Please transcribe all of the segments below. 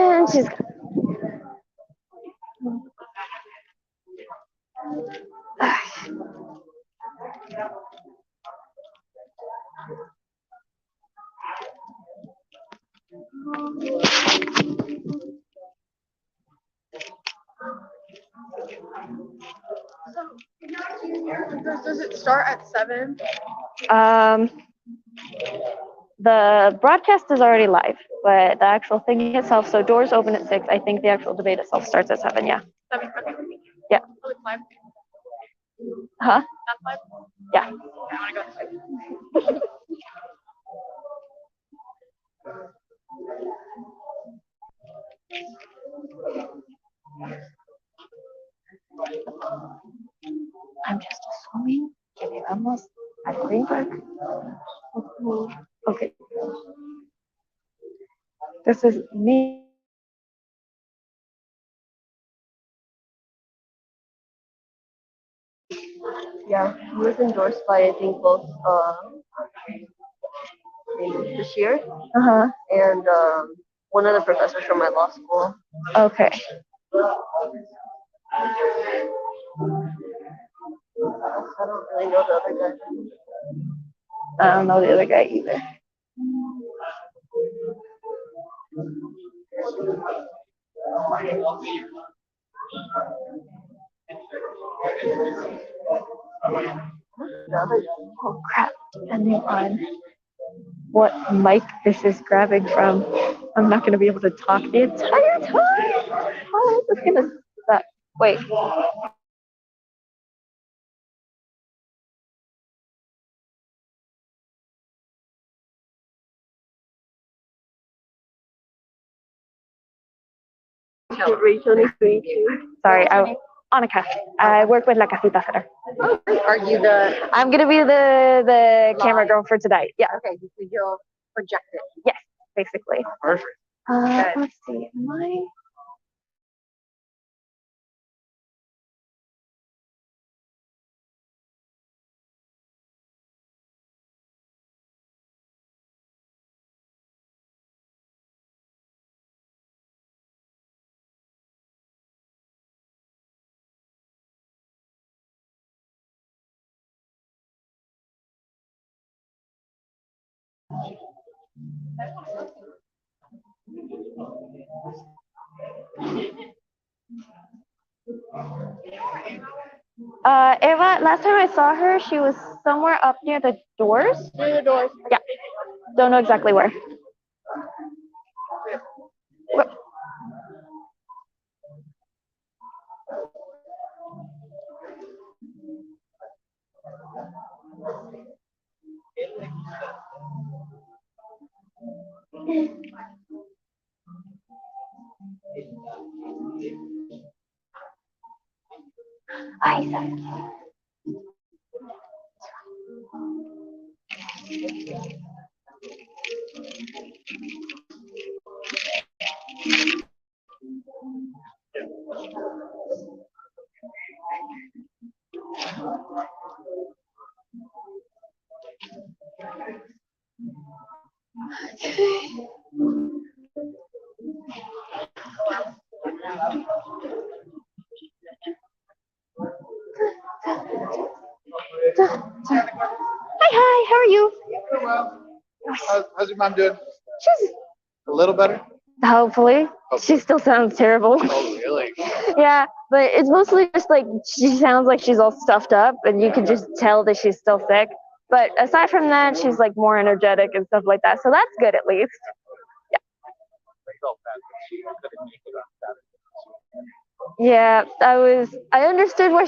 And she's Does it start at 7? the broadcast is already live, but the actual thing itself, so doors open at 6. I think the actual debate itself starts at 7. Yeah. 7. Yeah. Oh, it's 5. Huh? That's 5. Yeah. I want to go to 5. I'm just assuming que le vamos al greenback. Okay. This is me. Yeah, he was endorsed by I think both this year and one of the professors from my law school. Okay. I don't really know the other guy. I don't know the other guy either. Oh crap, depending on what mic this is grabbing from, I'm not going to be able to talk the entire time. How is this going to suck? Wait. Sorry, Annika. I work with La Casita Center. Oh, are you the? I'm gonna be the camera girl for tonight. Yeah. Okay, so you'll project it. Yes, basically. Perfect. Let's see. Am I? Eva, last time I saw her, she was somewhere up near the doors. Near the doors. Yeah. Don't know exactly where. Ay, sorry. Hi, how are you? How's your mom doing? She's A little better? hopefully. She still sounds terrible. Oh, really? Yeah, but it's mostly just like she sounds like she's all stuffed up, and you can just tell that she's still sick. But aside from that, she's like more energetic and stuff like that. So that's good at least. Yeah, I understood why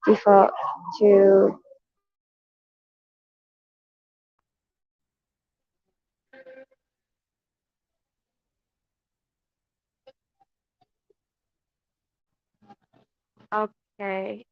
default to okay.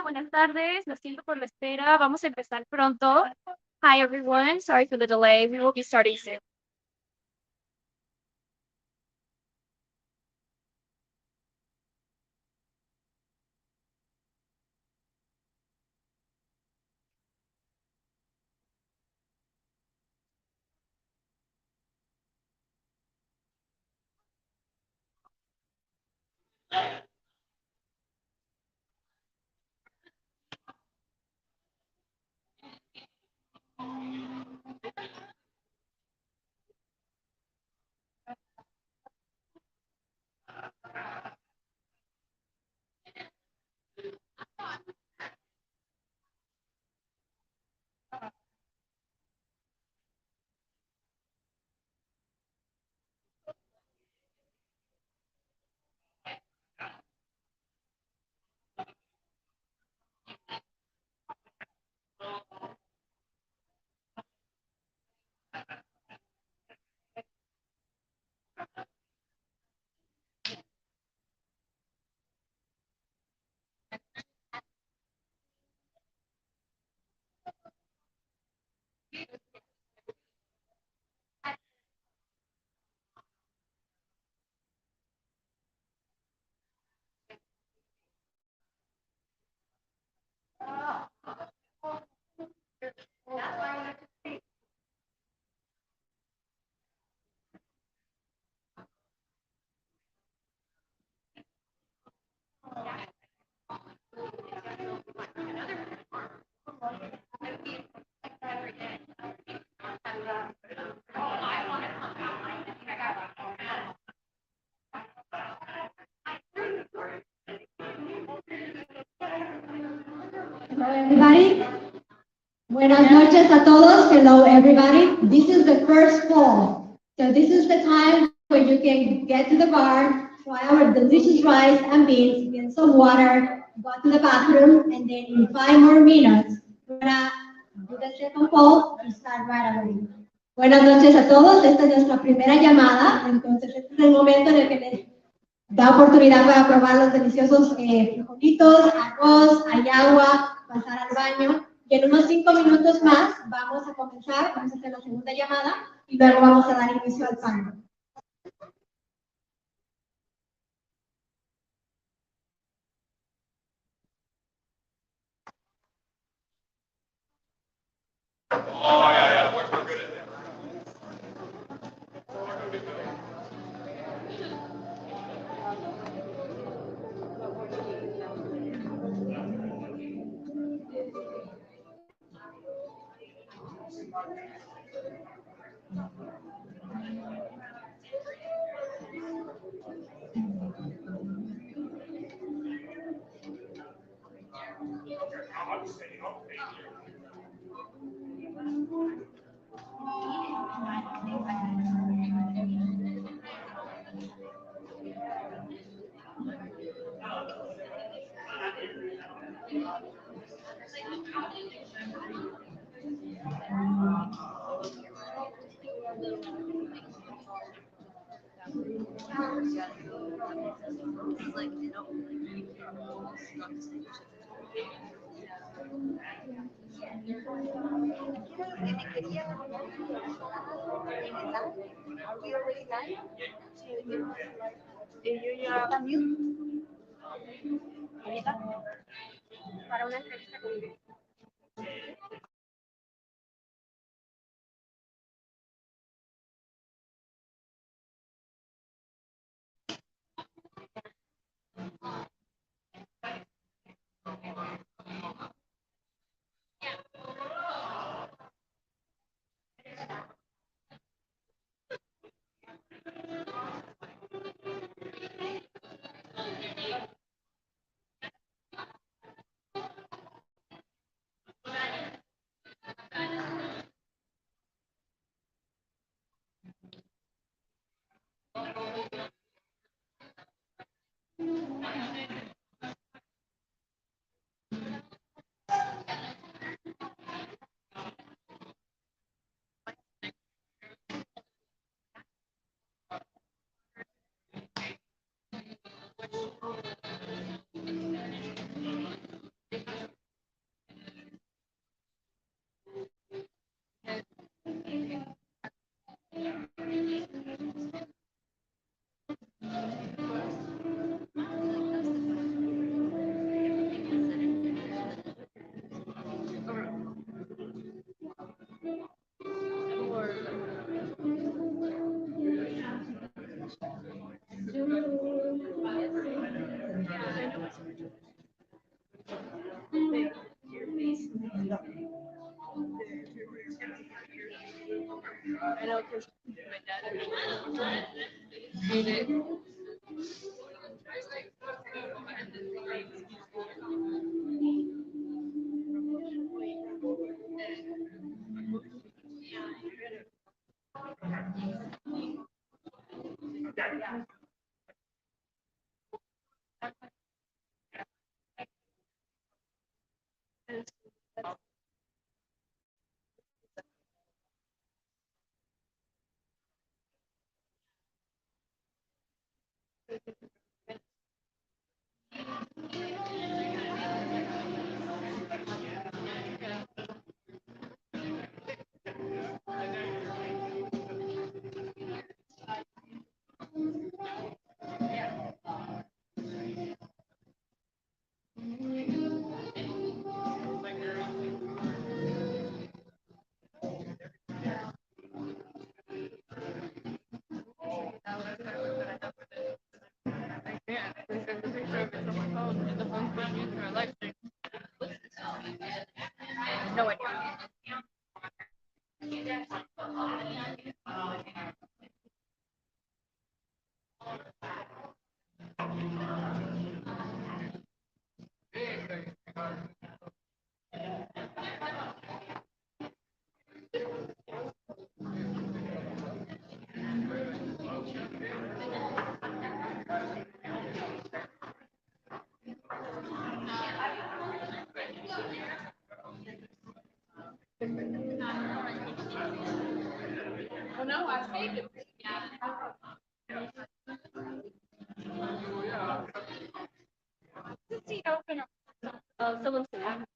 buenas tardes. Lo siento por la espera. Vamos a empezar pronto. Hi, everyone. Sorry for the delay. We will be starting soon. Hello, everybody. Buenas noches a todos. Hello, everybody. This is the first fall. So this is the time where you can get to the bar, try our delicious rice and beans, get some water, go to the bathroom, and then in 5 more minutes, we're gonna do the second fall and start right away. Buenas noches a todos. Esta es nuestra primera llamada. Entonces, este es el momento en el que les da oportunidad para probar los deliciosos frijolitos, arroz, hay agua, pasar al baño. Y en unos 5 minutos más vamos a comenzar, vamos a hacer la segunda llamada y luego vamos a dar inicio al panel. Para una entrevista conmigo. I know because my dad made it. No idea. Oh no, I saved it. The seat open. Someone's gonna.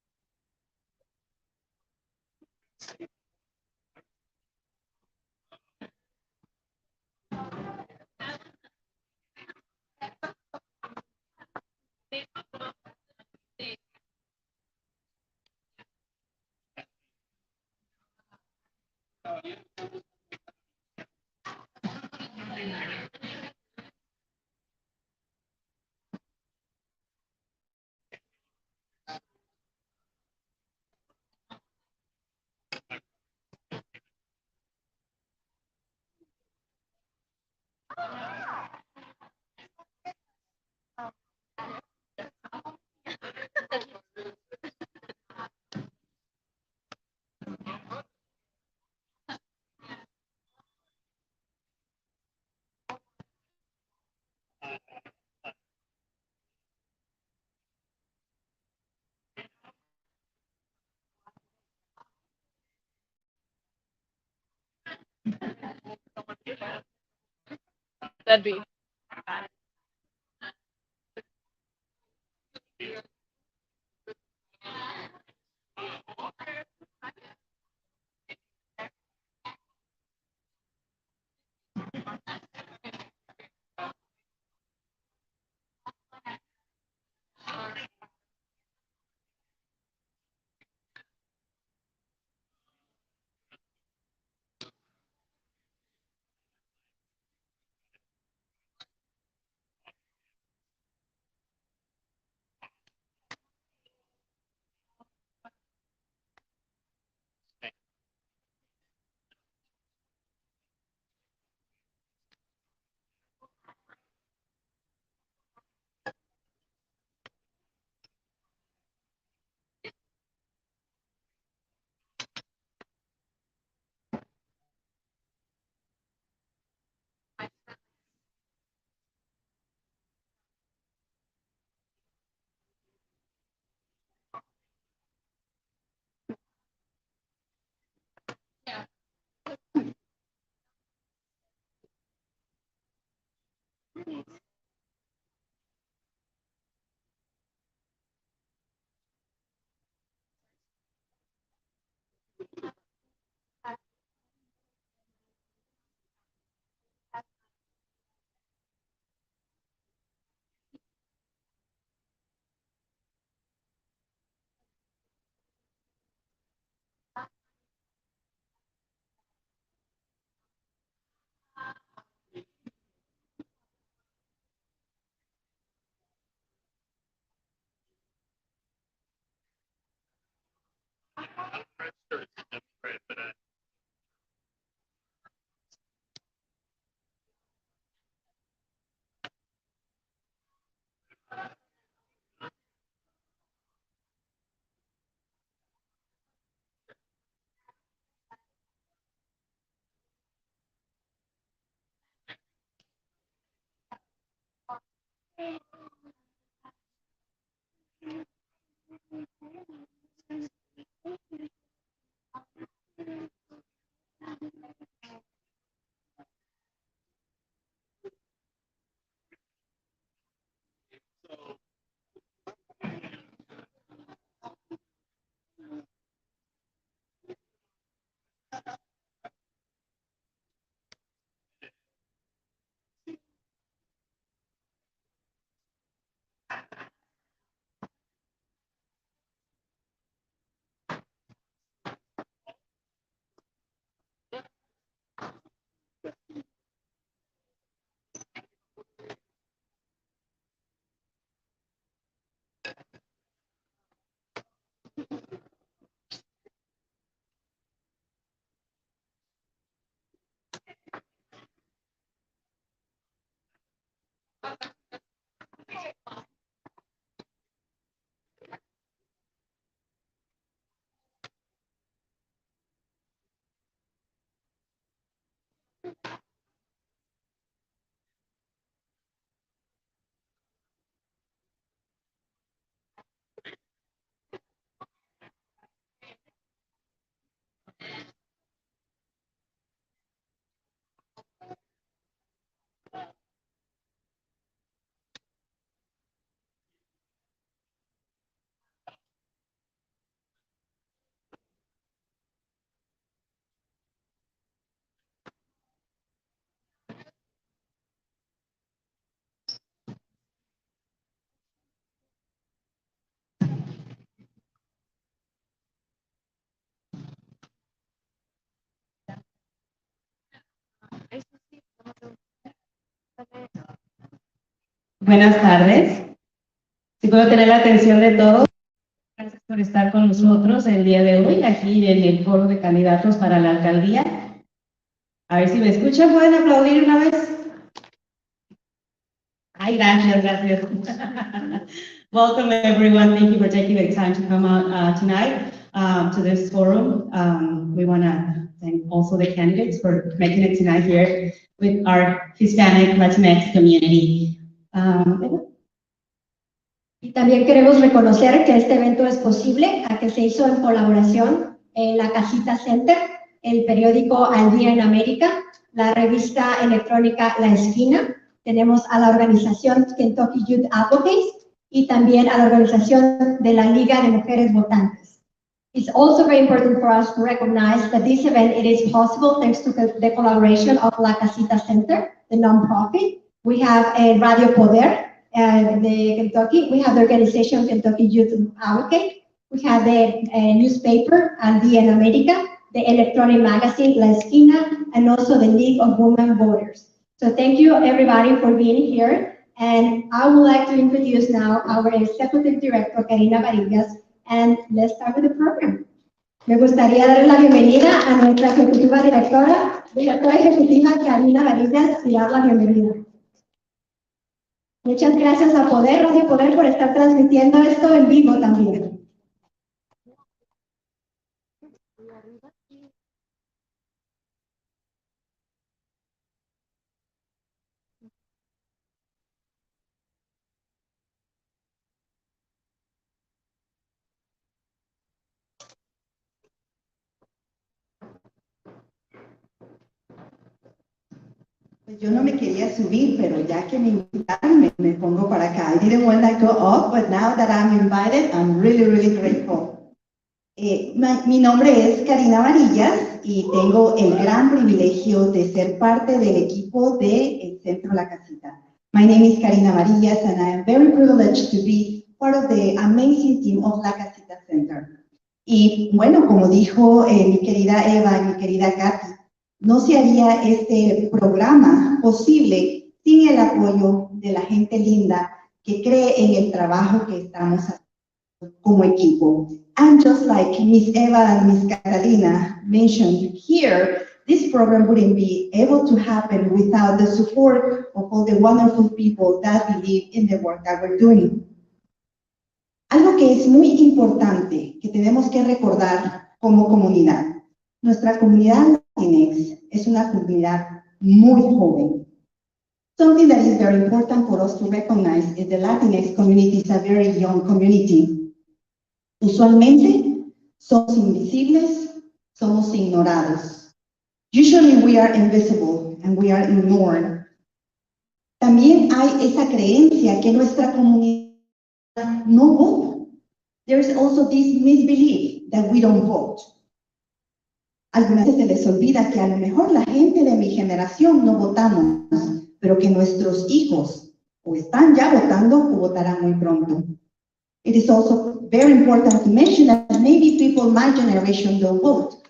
That'd be. Buenas tardes. Si puedo tener la atención de todos. Gracias por estar con nosotros el día de hoy aquí en el Foro de Candidatos para la Alcaldía. A ver si me escuchan. ¿Pueden aplaudir una vez? Ay, gracias, gracias. Welcome everyone. Thank you for taking the time to come out tonight to this forum. We want to thank also the candidates for making it tonight here with our Hispanic Latinx community. Y también queremos reconocer que este evento es posible, a que se hizo en colaboración en la Casita Center, el periódico Al Día en América, la revista electrónica La Esquina, tenemos a la organización Kentucky Youth Advocates y también a la organización de la Liga de Mujeres Votantes. It's also very important for us to recognize that this event, it is possible thanks to the collaboration of La Casita Center, the nonprofit. We have a Radio Poder, the Kentucky, we have the organization Kentucky Youth Advocate, we have the newspaper Al Día en América, the electronic magazine La Esquina, and also the League of Women Voters. So thank you everybody for being here, and I would like to introduce now our Executive Director, Karina Varillas, and let's start with the program. Me gustaría darle la bienvenida a nuestra Ejecutiva Directora Ejecutiva Karina Varillas, y dar la bienvenida. Muchas gracias a Poder, Radio Poder, por estar transmitiendo esto en vivo también. Yo no me quería subir, pero ya que me invitaron, me pongo para acá. I didn't want to go up, but now that I'm invited, I'm really, really grateful. Mi nombre es Karina Varillas y tengo el gran privilegio de ser parte del equipo del Centro La Casita. My name is Karina Varillas and I am very privileged to be part of the amazing team of La Casita Center. Y bueno, como dijo mi querida Eva y mi querida Katy, no se haría este programa posible sin el apoyo de la gente linda que cree en el trabajo que estamos haciendo como equipo. And just like Miss Eva and Miss Catalina mentioned here, this program wouldn't be able to happen without the support of all the wonderful people that believe in the work that we're doing. Algo que es muy importante, que tenemos que recordar como comunidad. Nuestra comunidad Latinx es una comunidad muy joven. Something that is very important for us to recognize is the Latinx community is a very young community. Usualmente somos invisibles, somos ignorados. Usually we are invisible and we are ignored. También hay esa creencia que nuestra comunidad no vota. There is also this misbelief that we don't vote. Algunas veces se les olvida que a lo mejor la gente de mi generación no votamos, pero que nuestros hijos o están ya votando o votarán muy pronto. It is also very important to mention that maybe people my generation don't vote.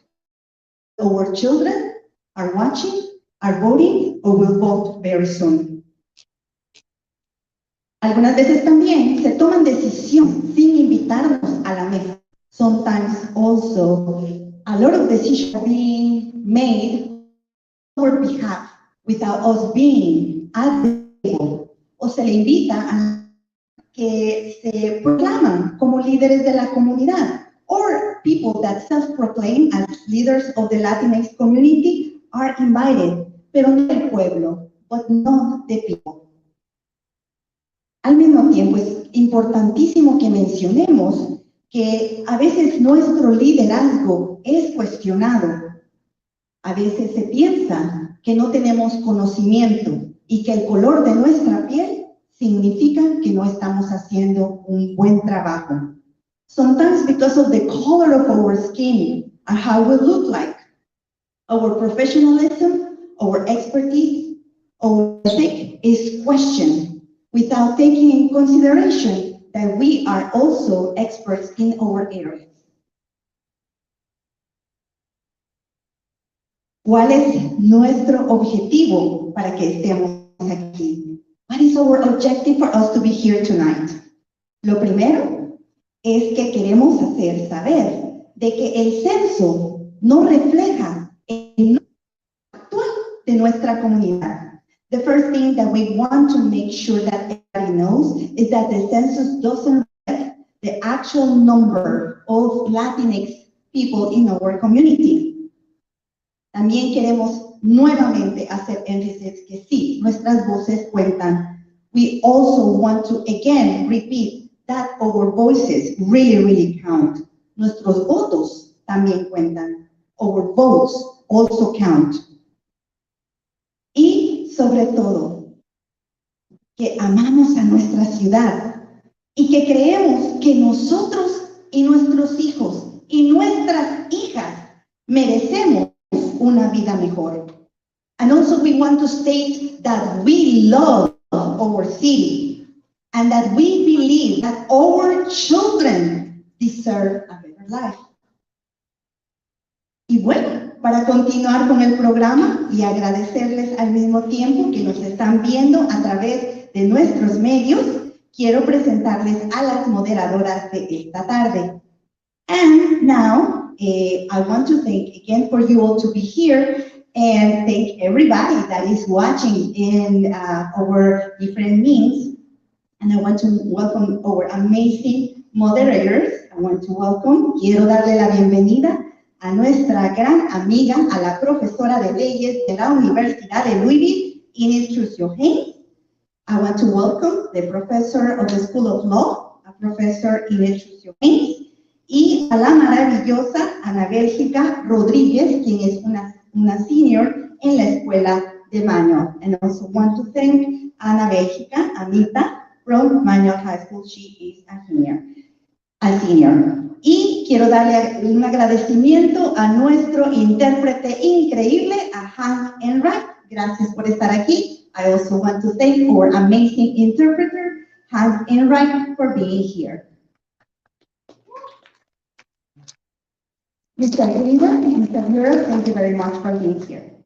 Our children are watching, are voting, or will vote very soon. Algunas veces también se toman decisiones sin invitarnos a la mesa. Sometimes also a lot of decisions are being made on our behalf without us being at the table. o se le invita a que se proclaman como líderes de la comunidad, or people that self-proclaim as leaders of the Latinx community are invited, pero no del pueblo, but not the people. Al mismo tiempo, es importantísimo que mencionemos que a veces nuestro liderazgo es cuestionado. A veces se piensa que no tenemos conocimiento y que el color de nuestra piel significa que no estamos haciendo un buen trabajo. Sometimes because of the color of our skin and how we look like, our professionalism, our expertise, our ethic is questioned without taking in consideration that we are also experts in our areas. ¿Cuál es nuestro objetivo para que estemos aquí? What is our objective for us to be here tonight? Lo primero es que queremos hacer saber de que el censo no refleja el actual de nuestra comunidad. The first thing that we want to make sure that everybody knows is that the census doesn't reflect the actual number of Latinx people in our community. También queremos nuevamente hacer énfasis que sí, nuestras voces cuentan. We also want to again repeat that our voices really count. Nuestros votos también cuentan. Our votes also count. Y sobre todo, que amamos a nuestra ciudad y que creemos que nosotros y nuestros hijos y nuestras hijas merecemos una vida mejor. And also we want to state that we love our city and that we believe that our children deserve a better life. Y bueno, para continuar con el programa y agradecerles al mismo tiempo que nos están viendo a través de nuestros medios, quiero presentarles a las moderadoras de esta tarde. And now, I want to thank again for you all to be here and thank everybody that is watching in our different means. And I want to welcome our amazing moderators. I want to welcome, quiero darle la bienvenida a nuestra gran amiga, a la profesora de leyes de la Universidad de Louisville, Inés Trucio Haynes. I want to welcome the professor of the School of Law, a Professor Inés Trucio Haynes. Y a la maravillosa Ana Bélgica Rodríguez, quien es una senior en la escuela de Manuel. And also want to thank Ana Bélgica, Anita, from Manuel High School. She is a senior. Y quiero darle un agradecimiento a nuestro intérprete increíble, a Hank Enright. Gracias por estar aquí. I also want to thank our amazing interpreter, Hank Enright, for being here. Mr. Weaver and Mr. Muir, thank you very much for being here.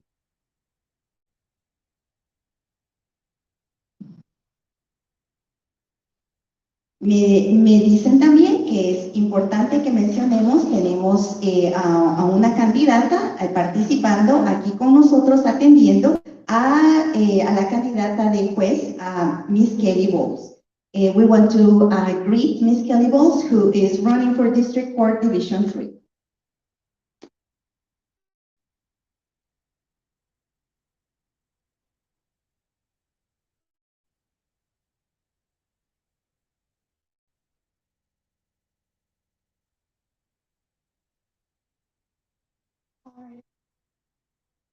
Me dicen también que es importante que mencionemos, tenemos a una candidata participando aquí con nosotros, atendiendo a la candidata de juez, Miss Kelly Bowles. We want to greet Miss Kelly Bowles, who is running for District Court Division 3.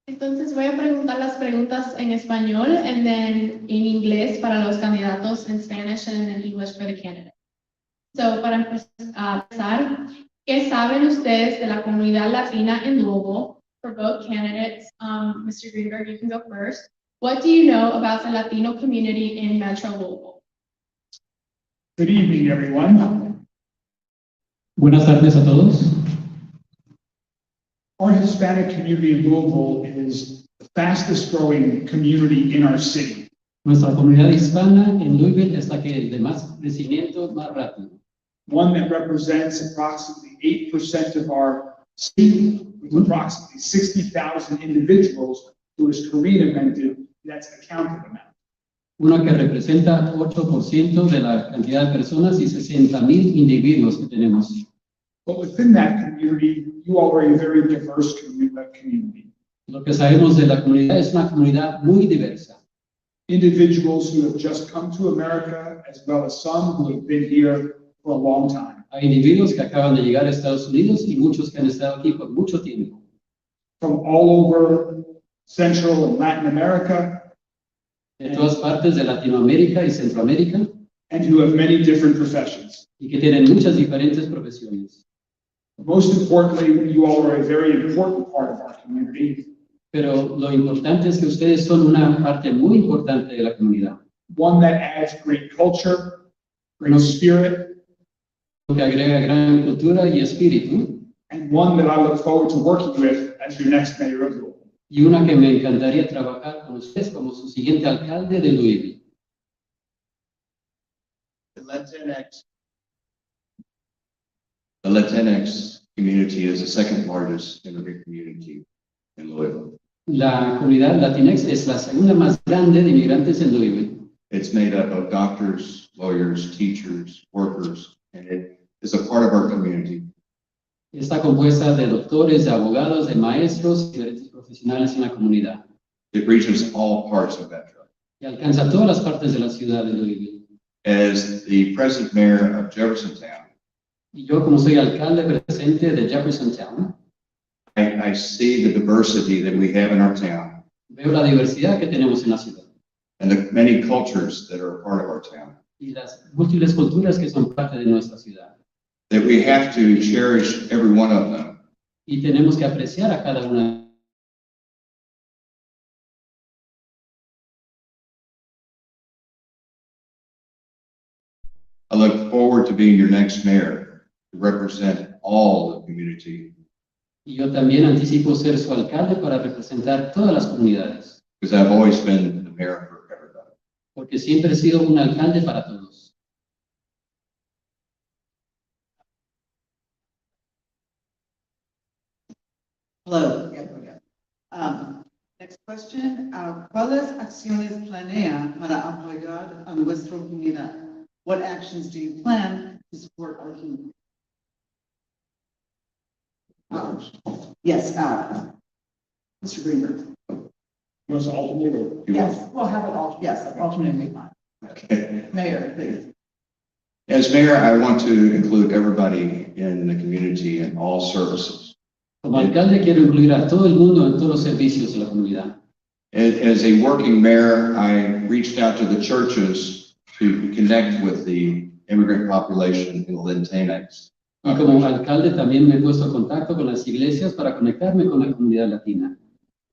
Entonces voy a preguntar las preguntas en español and then en inglés para los candidatos, en Spanish and in English for the candidate. So, para empezar, ¿qué saben ustedes de la comunidad latina en Louisville? For both candidates, Mr. Greenberg, you can go first. What do you know about the Latino community in Metro Louisville? Good evening, everyone. Buenas tardes a todos. Our Hispanic community in Louisville is the fastest growing community in our city. Nuestra comunidad hispana en Louisville es la que de más crecimiento más rápido. One that represents approximately 8% of our city, with approximately 60,000 individuals who, as Karina mentioned, that's the counted amount. Una que representa 8% de la cantidad de personas y 60,000 individuos que tenemos. But within that community, you all are a very diverse community. Lo que sabemos de la comunidad es una comunidad muy diversa. Individuals who have just come to America, as well as some who have been here for a long time. Hay individuos que acaban de llegar a Estados Unidos y muchos que han estado aquí por mucho tiempo. From all over Central and Latin America, De todas partes de Latinoamérica y Centroamérica, and who have many different professions. y que tienen muchas diferentes profesiones. Most importantly, you all are a very important part of our community, Pero lo importante es que ustedes son una parte muy importante de la comunidad, one that adds great culture, great spirit, que agrega gran cultura y espíritu, and one that I look forward to working with as your next mayor of Louisville. y una que me encantaría trabajar con ustedes como su siguiente alcalde de Louisville. The Latinx community is the second largest immigrant community in Louisville. La comunidad Latinx es la segunda más grande de inmigrantes en Louisville. It's made up of doctors, lawyers, teachers, workers, and it is a part of our community. Está compuesta de doctores, de abogados, de maestros y diferentes profesionales en la comunidad. It reaches all parts of Metro. Y alcanza todas las partes de la ciudad de Louisville. As the present mayor of Jeffersontown, Y yo, como soy alcalde presente de Jeffersontown, I see the diversity that we have in our town veo la diversidad que tenemos en la ciudad and the many cultures that are a part of our town. y las múltiples culturas que son parte de nuestra ciudad. That we have to cherish every one of them. Y tenemos que apreciar a cada una. I look forward to being your next mayor to represent all the community, Y yo también anticipo ser su alcalde para representar todas las comunidades, because I've always been the mayor for everybody. porque siempre he sido un alcalde para todos. Hello. Next question. ¿Cuáles acciones planea para apoyar a nuestra comunidad? What actions do you plan to support our community? Yes, Mr. Greenberg. Was alternate or? Yes, we'll have it all. Yes, alternately fine. Okay. Mayor, please. As mayor, I want to include everybody in the community in all services. Como alcalde quiero incluir a todo el mundo en todos los servicios de la comunidad. As a working mayor, I reached out to the churches to connect with the immigrant population in the Latinx. Y como alcalde también me he puesto en contacto con las iglesias para conectarme con la comunidad latina.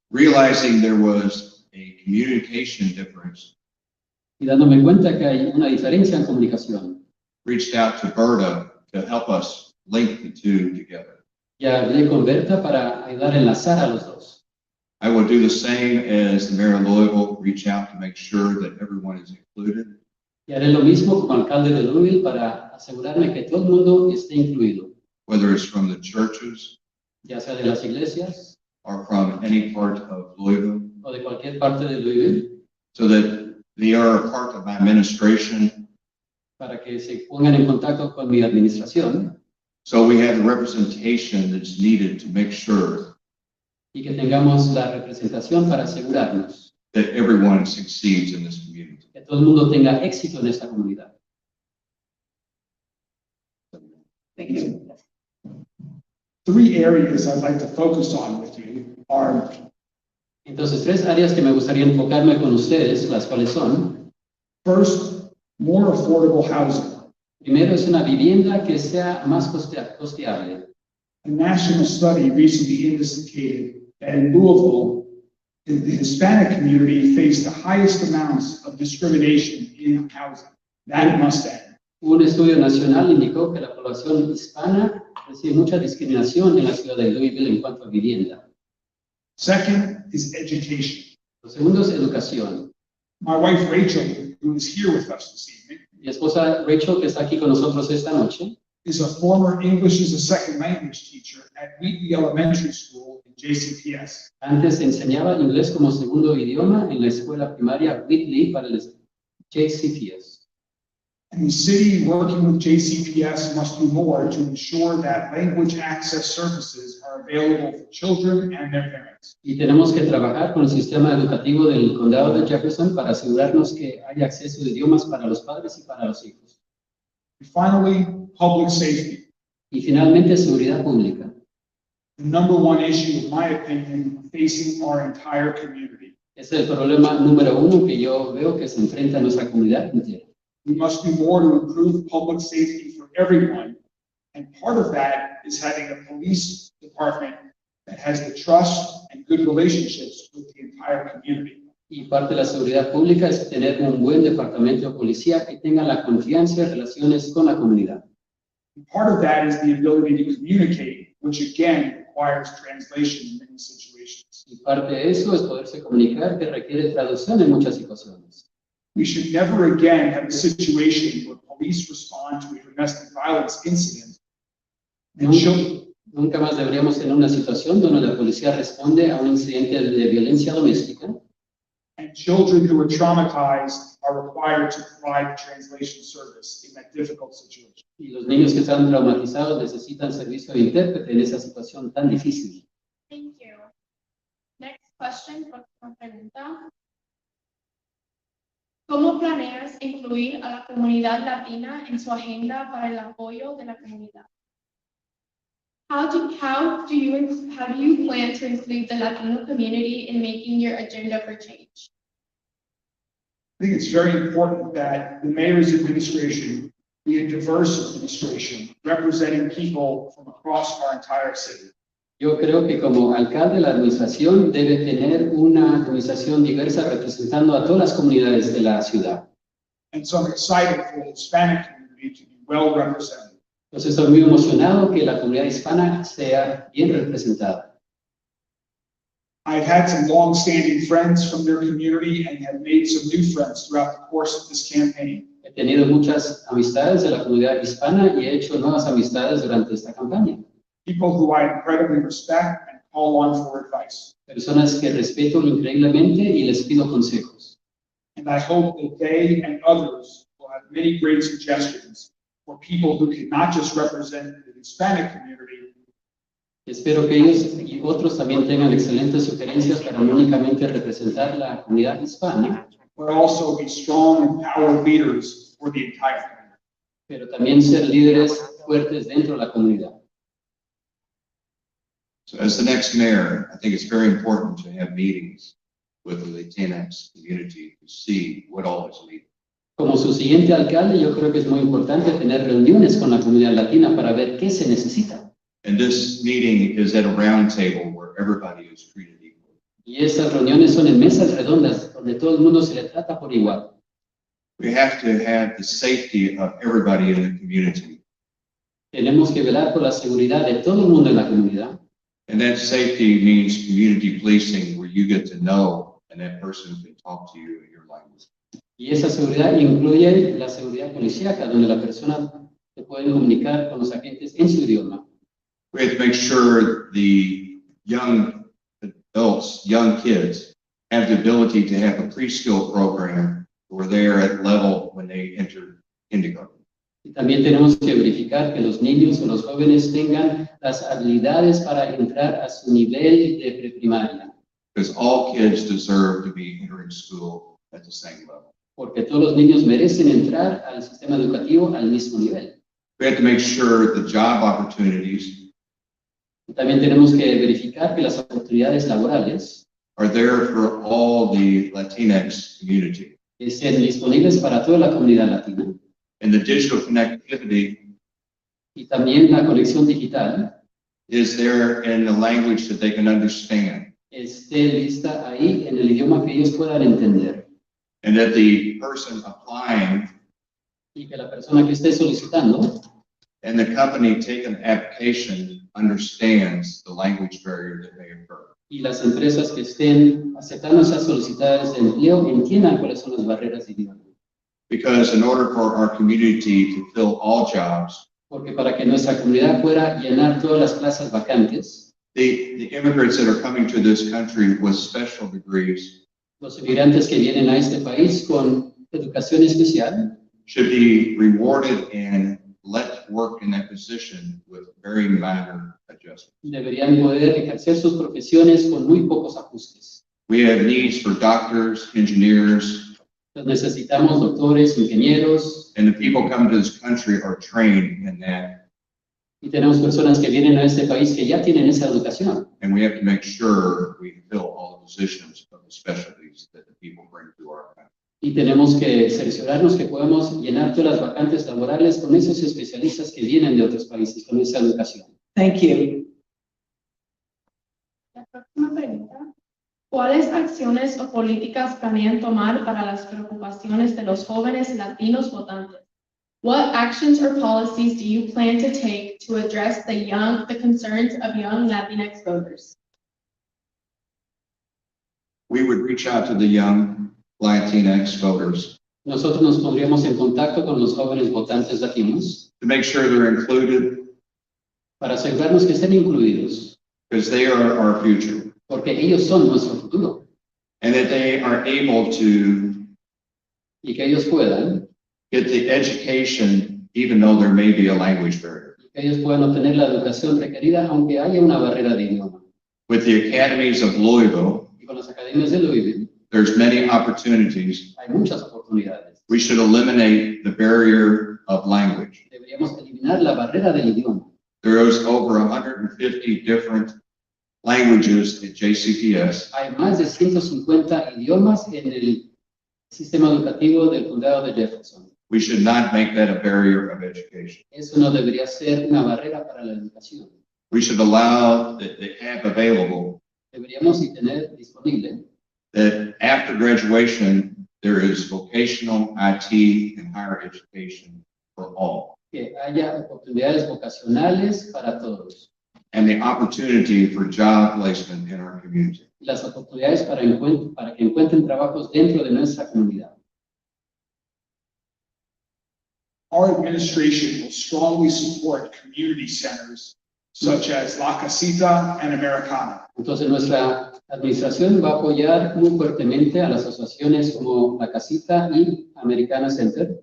Realizing there was a communication difference, Y dándome cuenta que hay una diferencia en comunicación. reached out to Berta to help us link the two together. Ya hablé con Berta para ayudar a enlazar a los dos. I will do the same as the mayor of Louisville, reach out to make sure that everyone is included. Y haré lo mismo como alcalde de Louisville para asegurarme que todo el mundo esté incluido, Whether it's from the churches ya sea de las iglesias or from any part of Louisville, o de cualquier parte de Louisville, so that they are a part of my administration. para que se pongan en contacto con mi administración So we have the representation that's needed to make sure y que tengamos la representación para asegurarnos that everyone succeeds in this community. que todo el mundo tenga éxito en esta comunidad. Thank you. 3 areas I'd like to focus on with you are Entonces, 3 áreas que me gustaría enfocarme con ustedes, las cuales son: first, more affordable housing. primero, es una vivienda que sea más costeable. A national study recently indicated that in Louisville, the Hispanic community faced the highest amounts of discrimination in housing. That must end. Un estudio nacional indicó que la población hispana recibe mucha discriminación en la ciudad de Louisville en cuanto a vivienda. Second is education. Lo segundo es educación. My wife Rachel, who is here with us this evening, Mi esposa Rachel, que está aquí con nosotros esta noche, is a former English as a second language teacher at Wheatley Elementary School in JCPS. antes enseñaba inglés como segundo idioma en la escuela primaria Whitley para el JCPS. And the city, working with JCPS, must do more to ensure that language access services are available for children and their parents. Y tenemos que trabajar con el sistema educativo del condado de Jefferson para asegurarnos que haya acceso de idiomas para los padres y para los hijos. And finally, public safety. Y finalmente, seguridad pública. The number one issue, in my opinion, facing our entire community. Es el problema número uno que yo veo que se enfrenta a nuestra comunidad entera. We must do more to improve public safety for everyone. And part of that is having a police department that has the trust and good relationships with the entire community. Y parte de la seguridad pública es tener un buen departamento de policía que tenga la confianza y relaciones con la comunidad. And part of that is the ability to communicate, which again requires translation in many situations. Y parte de eso es poderse comunicar, que requiere traducción en muchas situaciones. We should never again have a situation where police respond to a domestic violence incident and Nunca más deberíamos tener una situación donde la policía responde a un incidente de violencia doméstica and children who are traumatized are required to provide translation service in that difficult situation. y los niños que están traumatizados necesitan servicio de intérprete en esa situación tan difícil. Thank you. Next question, próxima pregunta. ¿Cómo planeas incluir a la comunidad latina en su agenda para el apoyo de la comunidad? How do you plan to include the Latino community in making your agenda for change? I think it's very important that the mayor's administration be a diverse administration representing people from across our entire city. Yo creo que como alcalde la administración debe tener una administración diversa representando a todas las comunidades de la ciudad. And so I'm excited for the Hispanic community to be well represented. Entonces estoy muy emocionado que la comunidad hispana sea bien representada. I've had some long-standing friends from their community and have made some new friends throughout the course of this campaign. He tenido muchas amistades de la comunidad hispana y he hecho nuevas amistades durante esta campaña. People who I incredibly respect and call on for advice. Personas que respeto increíblemente y les pido consejos. And I hope that they and others will have many great suggestions for people who can not just represent the Hispanic community, Espero que ellos y otros también tengan excelentes sugerencias para no únicamente representar la comunidad hispana, but also be strong and powerful leaders for the entire community. pero también ser líderes fuertes dentro de la comunidad. So as the next mayor, I think it's very important to have meetings with the Latinx community to see what all is needed. Como su siguiente alcalde, yo creo que es muy importante tener reuniones con la comunidad latina para ver qué se necesita. And this meeting is at a round table where everybody is treated equal. Y esas reuniones son en mesas redondas donde todo el mundo se le trata por igual. We have to have the safety of everybody in the community. Tenemos que velar por la seguridad de todo el mundo en la comunidad. And that safety means community policing, where you get to know and that person can talk to you in your language. Y esa seguridad incluye la seguridad policíaca, donde la persona se puede comunicar con los agentes en su idioma. We have to make sure the young adults, young kids, have the ability to have a pre-skill program where they're at level when they enter kindergarten. Y también tenemos que verificar que los niños o los jóvenes tengan las habilidades para entrar a su nivel de preprimaria. Because all kids deserve to be entering school at the same level. Porque todos los niños merecen entrar al sistema educativo al mismo nivel. We have to make sure the job opportunities Y también tenemos que verificar que las oportunidades laborales are there for all the Latinx community. estén disponibles para toda la comunidad latina. And the digital connectivity Y también la conexión digital is there in the language that they can understand. esté lista ahí en el idioma que ellos puedan entender. And that the person applying Y que la persona que esté solicitando and the company taking the application understands the language barrier that may occur. y las empresas que estén aceptando esas solicitudes de empleo entiendan cuáles son las barreras de idioma. Because in order for our community to fill all jobs, Porque para que nuestra comunidad pueda llenar todas las plazas vacantes, the immigrants that are coming to this country with special degrees los inmigrantes que vienen a este país con educación especial should be rewarded and let work in that position with very minor adjustments. deberían poder ejercer sus profesiones con muy pocos ajustes. We have needs for doctors, engineers, Necesitamos doctores, ingenieros, and the people coming to this country are trained in that. y tenemos personas que vienen a este país que ya tienen esa educación. And we have to make sure we fill all the positions of the specialties that the people bring to our country. Y tenemos que cerciorarnos que podemos llenar todas las vacantes laborales con esos especialistas que vienen de otros países, con esa educación. Thank you. La próxima pregunta. ¿Cuáles acciones o políticas planean tomar para las preocupaciones de los jóvenes latinos votantes? What actions or policies do you plan to take to address the concerns of young Latinx voters? We would reach out to the young Latinx voters Nosotros nos pondríamos en contacto con los jóvenes votantes latinos to make sure they're included para asegurarnos que estén incluidos, because they are our future porque ellos son nuestro futuro and that they are able to y que ellos puedan, get the education even though there may be a language barrier. que ellos puedan obtener la educación requerida aunque haya una barrera de idioma. With the academies of Louisville, Y con las academias de Louisville there's many opportunities. hay muchas oportunidades. We should eliminate the barrier of language. Deberíamos eliminar la barrera del idioma. There's over 150 different languages at JCPS, Hay más de 150 idiomas en el sistema educativo del condado de Jefferson. we should not make that a barrier of education. Eso no debería ser una barrera para la educación. We should allow that they have available Deberíamos tener disponible that after graduation, there is vocational, IT, and higher education for all, que haya oportunidades vocacionales para todos. and the opportunity for job placement in our community. Las oportunidades para que encuentren trabajos dentro de nuestra comunidad. Our administration will strongly support community centers such as La Casita and Americana. Entonces nuestra administración va a apoyar muy fuertemente a las asociaciones como La Casita y Americana Center.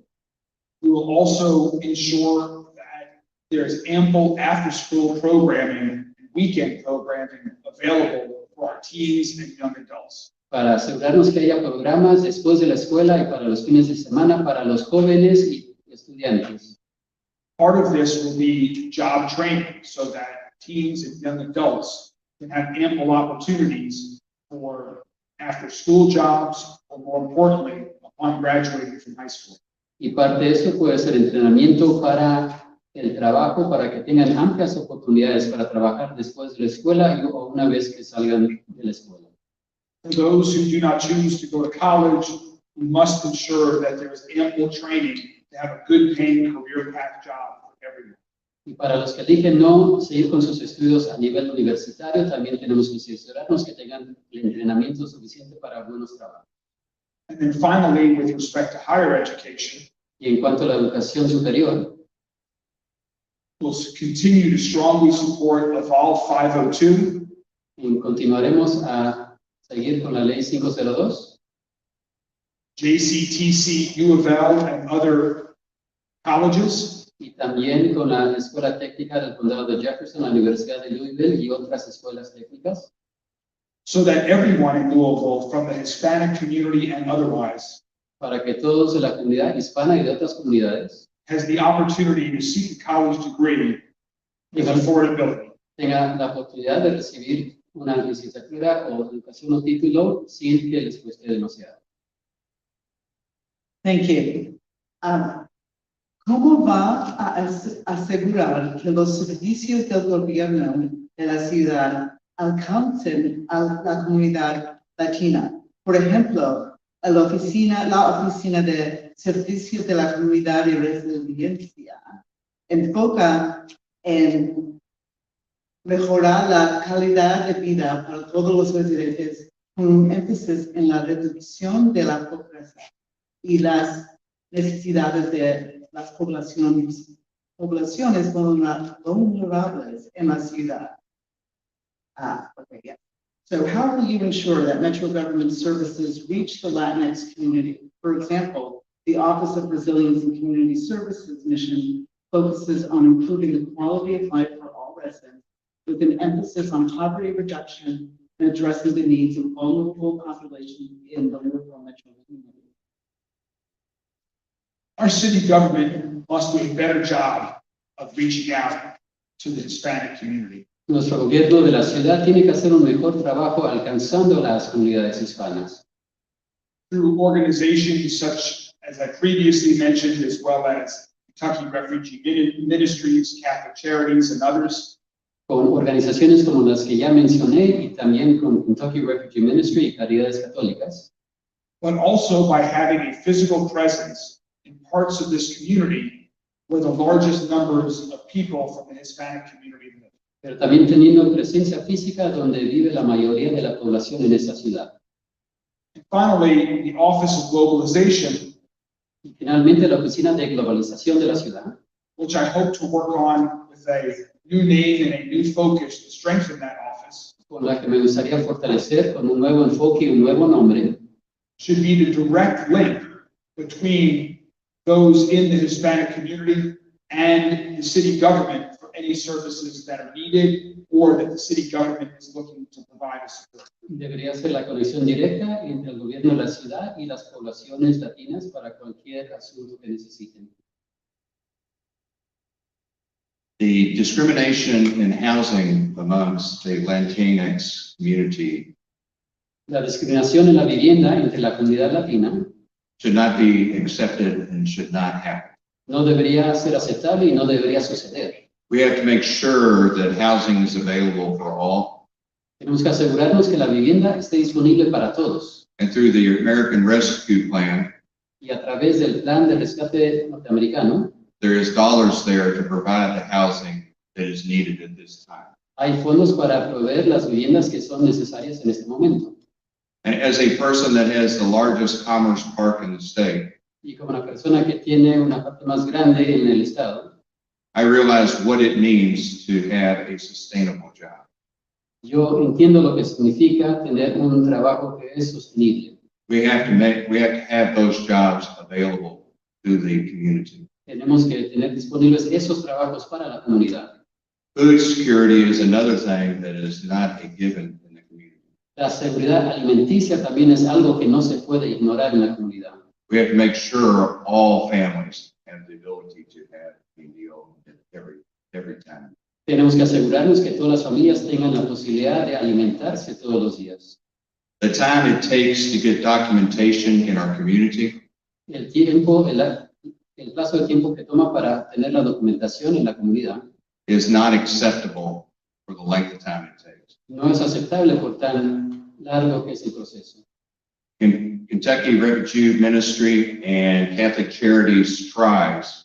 We will also ensure that there's ample after-school programming and weekend programming available for our teens and young adults. Para asegurarnos que haya programas después de la escuela y para los fines de semana para los jóvenes y estudiantes. Part of this will be job training so that teens and young adults can have ample opportunities for after-school jobs, or more importantly, upon graduating from high school. Y parte de eso puede ser entrenamiento para el trabajo, para que tengan amplias oportunidades para trabajar después de la escuela o una vez que salgan de la escuela. For those who do not choose to go to college, we must ensure that there is ample training to have a good paying career path job for everyone. Y para los que eligen no seguir con sus estudios a nivel universitario, también tenemos que asegurarnos que tengan el entrenamiento suficiente para buenos trabajos. And then finally, with respect to higher education, Y en cuanto a la educación superior, we'll continue to strongly support Evolve 502, y continuaremos a seguir con la ley 502, JCTC, U of L, and other colleges, y también con la Escuela Técnica del Condado de Jefferson, la Universidad de Louisville y otras escuelas técnicas, so that everyone in Louisville, from the Hispanic community and otherwise, para que todos de la comunidad hispana y de otras comunidades has the opportunity to seek a college degree with affordability. tengan la oportunidad de recibir una licenciatura o educación o título sin que les cueste demasiado. Thank you. ¿Cómo va a asegurar que los servicios del gobierno de la ciudad alcancen a la comunidad latina? Por ejemplo, la oficina de servicios de la comunidad y resiliencia enfoca en mejorar la calidad de vida para todos los residentes, con un énfasis en la reducción de la pobreza y las necesidades de las poblaciones vulnerables en la ciudad. So how will you ensure that Metro government services reach the Latinx community? For example, the Office of Resilience and Community Services mission focuses on improving the quality of life for all residents with an emphasis on poverty reduction and addressing the needs of vulnerable populations in the Louisville metro community. Our city government must do a better job of reaching out to the Hispanic community. Nuestro gobierno de la ciudad tiene que hacer un mejor trabajo alcanzando las comunidades hispanas. Through organizations such as I previously mentioned, as well as Kentucky Refugee Ministries, Catholic Charities, and others. Con organizaciones como las que ya mencioné y también con Kentucky Refugee Ministry y Caridades Católicas. But also by having a physical presence in parts of this community where the largest numbers of people from the Hispanic community live. Pero también teniendo presencia física donde vive la mayoría de la población en esta ciudad. And finally, the Office of Globalization, y finalmente la Oficina de Globalización de la ciudad, which I hope to work on with a new name and a new focus to strengthen that office, con la que me gustaría fortalecer con un nuevo enfoque y un nuevo nombre, should be the direct link between those in the Hispanic community and the city government for any services that are needed or that the city government is looking to provide a support. Debería ser la conexión directa entre el gobierno de la ciudad y las poblaciones latinas para cualquier asunto que necesiten. The discrimination in housing amongst the Latinx community La discriminación en la vivienda entre la comunidad latina should not be accepted and should not happen. no debería ser aceptable y no debería suceder. We have to make sure that housing is available for all. Tenemos que asegurarnos que la vivienda esté disponible para todos. And through the American Rescue Plan, Y a través del plan de rescate norteamericano, there is dollars there to provide the housing that is needed at this time. hay fondos para proveer las viviendas que son necesarias en este momento. And as a person that has the largest commerce park in the state, Y como una persona que tiene una parte más grande en el estado, I realize what it means to have a sustainable job. yo entiendo lo que significa tener un trabajo que es sostenible. We have to have those jobs available to the community. Tenemos que tener disponibles esos trabajos para la comunidad. Food security is another thing that is not a given in the community. La seguridad alimenticia también es algo que no se puede ignorar en la comunidad. We have to make sure all families have the ability to have a meal every time. Tenemos que asegurarnos que todas las familias tengan la posibilidad de alimentarse todos los días. The time it takes to get documentation in our community El plazo de tiempo que toma para tener la documentación en la comunidad is not acceptable for the length of time it takes. no es aceptable por tan largo que es el proceso. Kentucky Refugee Ministry and Catholic Charities strives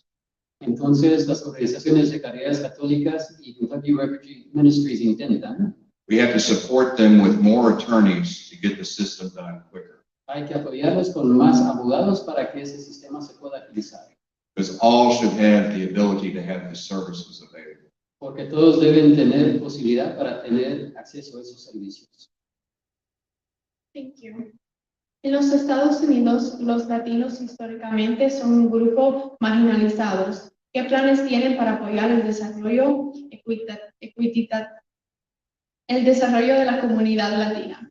Entonces, las organizaciones de caridades católicas y Kentucky Refugee Ministries intentan. We have to support them with more attorneys to get the system done quicker. Hay que apoyarlos con más abogados para que ese sistema se pueda agilizar. Because all should have the ability to have the services available. Porque todos deben tener posibilidad para tener acceso a esos servicios. Thank you. En los Estados Unidos, los latinos históricamente son un grupo marginalizados. ¿Qué planes tienen para apoyar el desarrollo el desarrollo de la comunidad latina?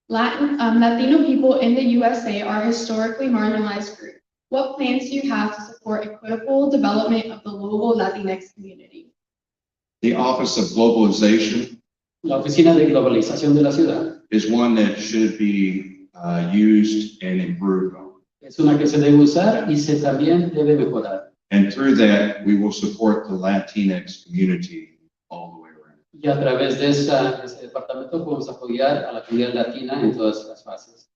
Latino people in the USA are a historically marginalized group. What plans do you have to support equitable development of the local Latinx community? The Office of Globalization La Oficina de Globalización de la Ciudad is one that should be used and improved on. es una que se debe usar y se también debe mejorar. And through that, we will support the Latinx community all the way around. Y a través de ese departamento podemos apoyar a la comunidad latina en todas las fases.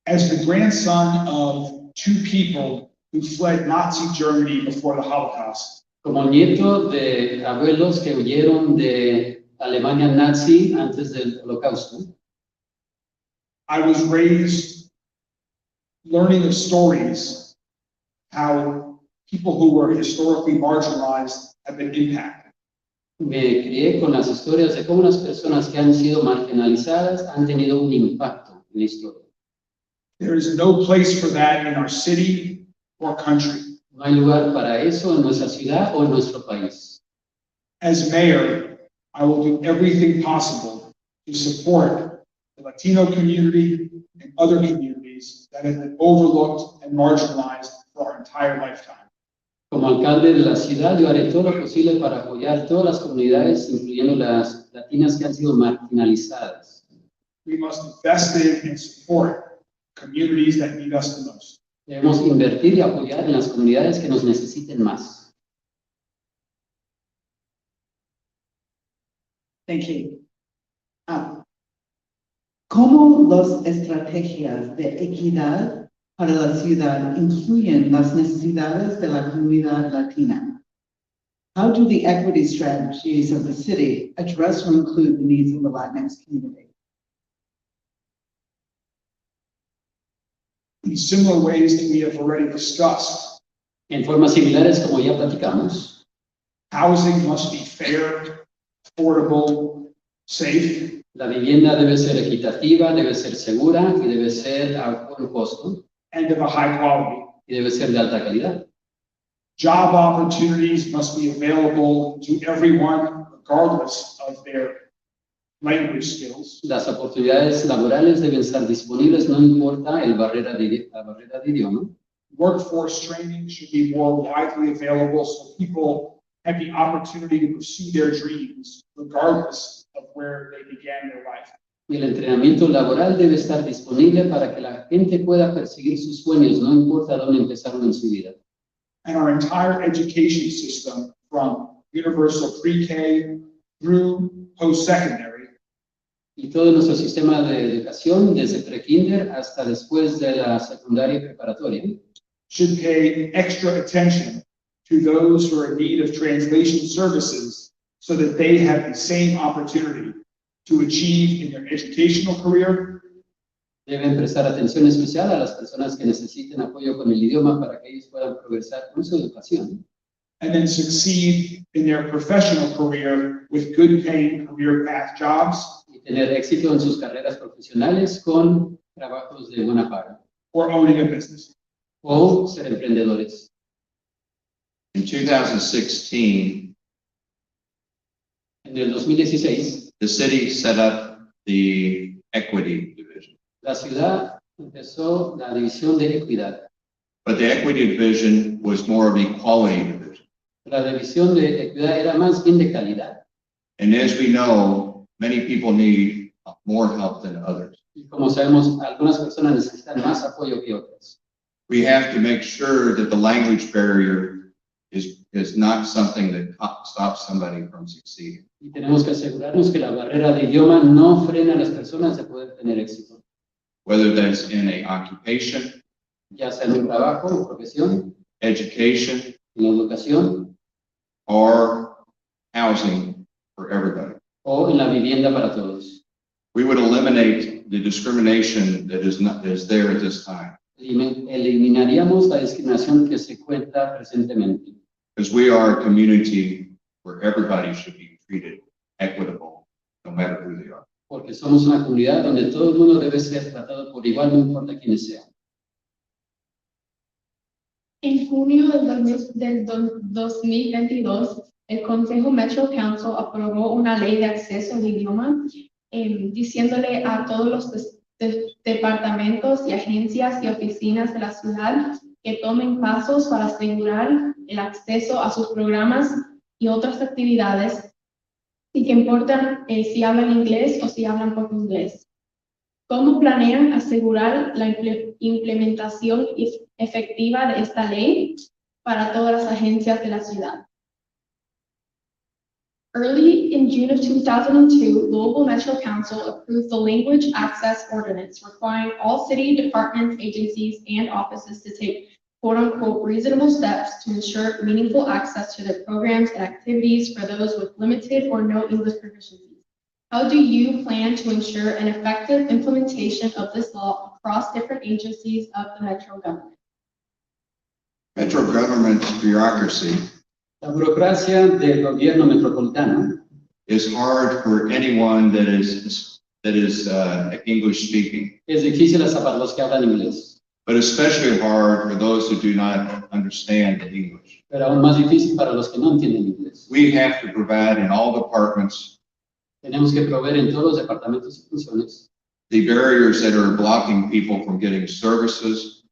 As the grandson of two people who fled Nazi Germany before the Holocaust, Como nieto de abuelos que huyeron de Alemania nazi antes del Holocausto, I was raised learning of stories, how people who were historically marginalized have been impacted. Me crié con las historias de cómo las personas que han sido marginalizadas han tenido un impacto en la historia. There is no place for that in our city or country. No hay lugar para eso en nuestra ciudad o en nuestro país. As mayor, I will do everything possible to support the Latino community and other communities that have been overlooked and marginalized for our entire lifetime. Como alcalde de la ciudad, yo haré todo lo posible para apoyar todas las comunidades, incluyendo las latinas que han sido marginalizadas. We must invest in and support communities that need us the most. Debemos invertir y apoyar en las comunidades que nos necesiten más. Thank you. ¿Cómo las estrategias de equidad para la ciudad incluyen las necesidades de la comunidad latina? How do the equity strategies of the city address or include the needs of the Latinx community? In similar ways that we have already discussed, En formas similares, como ya platicamos, housing must be fair, affordable, safe, la vivienda debe ser equitativa, debe ser segura y debe ser a buen costo and of a high quality. y debe ser de alta calidad. Job opportunities must be available to everyone, regardless of their language skills. Las oportunidades laborales deben estar disponibles, no importa la barrera de idioma. Workforce training should be more widely available so people have the opportunity to pursue their dreams, regardless of where they began their life. Y el entrenamiento laboral debe estar disponible para que la gente pueda perseguir sus sueños, no importa dónde empezaron en su vida. And our entire education system, from universal pre-K through post-secondary, Y todo nuestro sistema de educación, desde pre-kinder hasta después de la secundaria y preparatoria, should pay extra attention to those who are in need of translation services so that they have the same opportunity to achieve in their educational career deben prestar atención especial a las personas que necesiten apoyo con el idioma para que ellos puedan progresar con su educación and then succeed in their professional career with good paying career path jobs y tener éxito en sus carreras profesionales con trabajos de buena paga or owning a business. o ser emprendedores. In 2016, En el 2016, the city set up the equity division. la ciudad empezó la división de equidad. But the equity division was more of equality division. La división de equidad era más bien de calidad. And as we know, many people need more help than others. Y como sabemos, algunas personas necesitan más apoyo que otras. We have to make sure that the language barrier is not something that stops somebody from succeeding. Y tenemos que asegurarnos que la barrera de idioma no frena a las personas de poder tener éxito, Whether that's in a occupation, ya sea en un trabajo, en profesión, education, en educación or housing for everybody. o en la vivienda para todos. We would eliminate the discrimination that is there at this time, Eliminaríamos la discriminación que se cuenta presentemente, because we are a community where everybody should be treated equitable, no matter who they are. porque somos una comunidad donde todo el mundo debe ser tratado por igual, no importa quiénes sean. En junio del 2022, el Consejo Metro Council aprobó una ley de acceso al idioma, diciéndole a todos los departamentos y agencias y oficinas de la ciudad que tomen pasos para asegurar el acceso a sus programas y otras actividades, y que importan si hablan inglés o si hablan poco inglés. ¿Cómo planean asegurar la implementación efectiva de esta ley para todas las agencias de la ciudad? Early in June of 2002, Louisville Metro Council approved the Language Access Ordinance, requiring all city departments, agencies, and offices to take quote-unquote reasonable steps to ensure meaningful access to their programs and activities for those with limited or no English proficiency. How do you plan to ensure an effective implementation of this law across different agencies of the Metro government? Metro government bureaucracy La burocracia del gobierno metropolitano is hard for anyone that is English speaking, es difícil hasta para los que hablan inglés, but especially hard for those who do not understand English. pero aún más difícil para los que no entienden inglés. We have to provide in all departments Tenemos que proveer en todos los departamentos y funciones. the barriers that are blocking people from getting services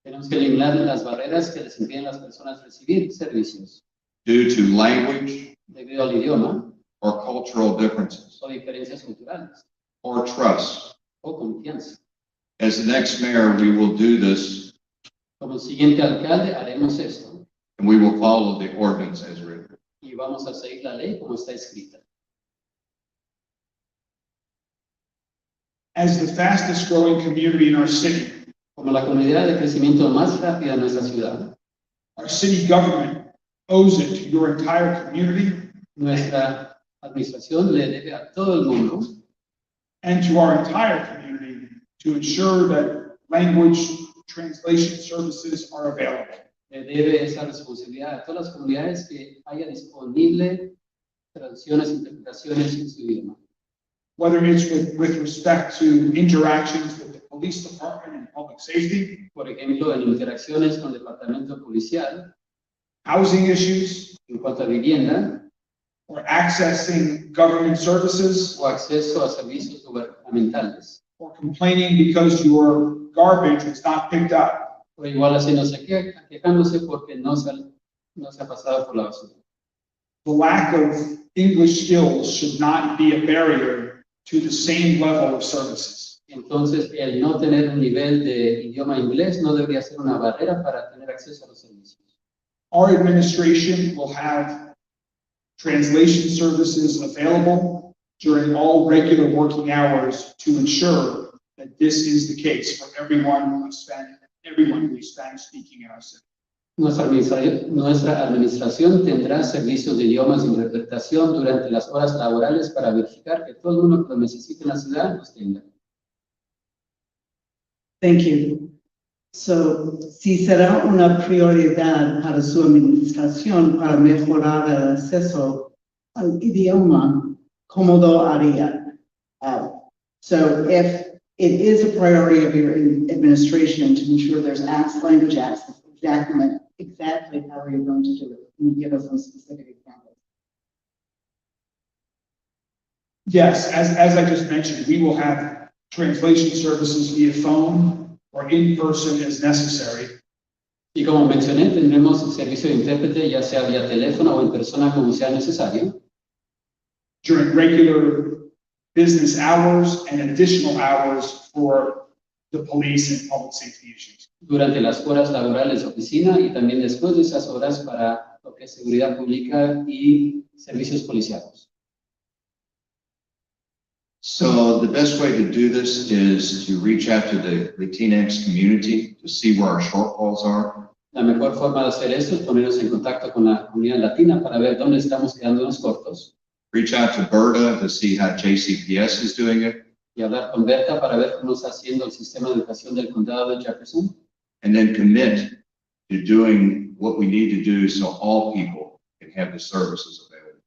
Tenemos que eliminar las barreras que les impiden a las personas recibir servicios due to language debido al idioma or cultural differences o diferencias culturales or trust. o confianza. As the next mayor, we will do this Como siguiente alcalde haremos esto and we will follow the ordinance as written. y vamos a seguir la ley como está escrita. As the fastest growing community in our city, Como la comunidad de crecimiento más rápida de nuestra ciudad, our city government owes it to your entire community nuestra administración le debe a todo el mundo and to our entire community to ensure that language translation services are available. le debe esa responsabilidad a todas las comunidades que haya disponible traducciones e interpretaciones en su idioma. Whether it's with respect to interactions with the police department and public safety, Por ejemplo, en interacciones con el departamento policial, housing issues, en cuanto a vivienda or accessing government services, o acceso a servicios gubernamentales, or complaining because your garbage was not picked up. o igual haciéndose quejándose porque no se ha pasado por la basura. The lack of English skills should not be a barrier to the same level of services. Entonces, el no tener un nivel de idioma inglés no debería ser una barrera para tener acceso a los servicios. Our administration will have translation services available during all regular working hours to ensure that this is the case for everyone who is Spanish speaking in our city. Nuestra administración tendrá servicios de idiomas de interpretación durante las horas laborales para verificar que todo el mundo que lo necesite en la ciudad los tenga. Thank you. So, si será una prioridad para su administración para mejorar el acceso al idioma, ¿cómo lo haría? So, if it is a priority of your administration to ensure there's language access, exactly how are you going to do it? Can you give us some specific examples? Yes, as I just mentioned, we will have translation services via phone or in person as necessary. Y como mencioné, tendremos servicio de intérprete ya sea vía teléfono o en persona como sea necesario. During regular business hours and additional hours for the police and public safety issues. Durante las horas laborales de oficina y también después de esas horas para lo que es seguridad pública y servicios policiales. So the best way to do this is to reach out to the Latinx community to see where our shortfalls are. La mejor forma de hacer esto es ponernos en contacto con la comunidad latina para ver dónde estamos quedándonos cortos. Reach out to Berta to see how JCPS is doing it. Y hablar con Berta para ver cómo está haciendo el sistema de educación del condado de Jefferson. And then commit to doing what we need to do so all people can have the services available.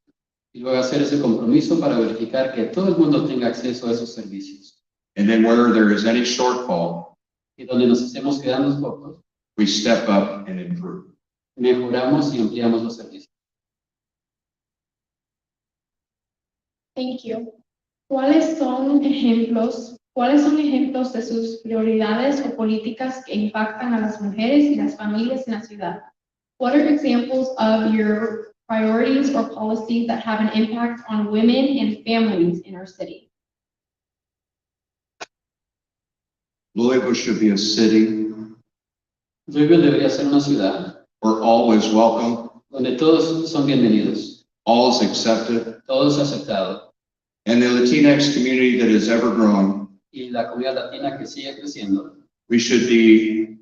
Y luego hacer ese compromiso para verificar que todo el mundo tenga acceso a esos servicios. And then where there is any shortfall, Y donde nos estemos quedando cortos, we step up and improve. mejoramos y ampliamos los servicios. Thank you. ¿Cuáles son ejemplos de sus prioridades o políticas que impactan a las mujeres y las familias en la ciudad? What are examples of your priorities or policies that have an impact on women and families in our city? Louisville should be a city Louisville debería ser una ciudad where all is welcome, donde todos son bienvenidos, all is accepted, todos aceptados, and the Latinx community that has ever grown, y la comunidad latina que sigue creciendo. we should be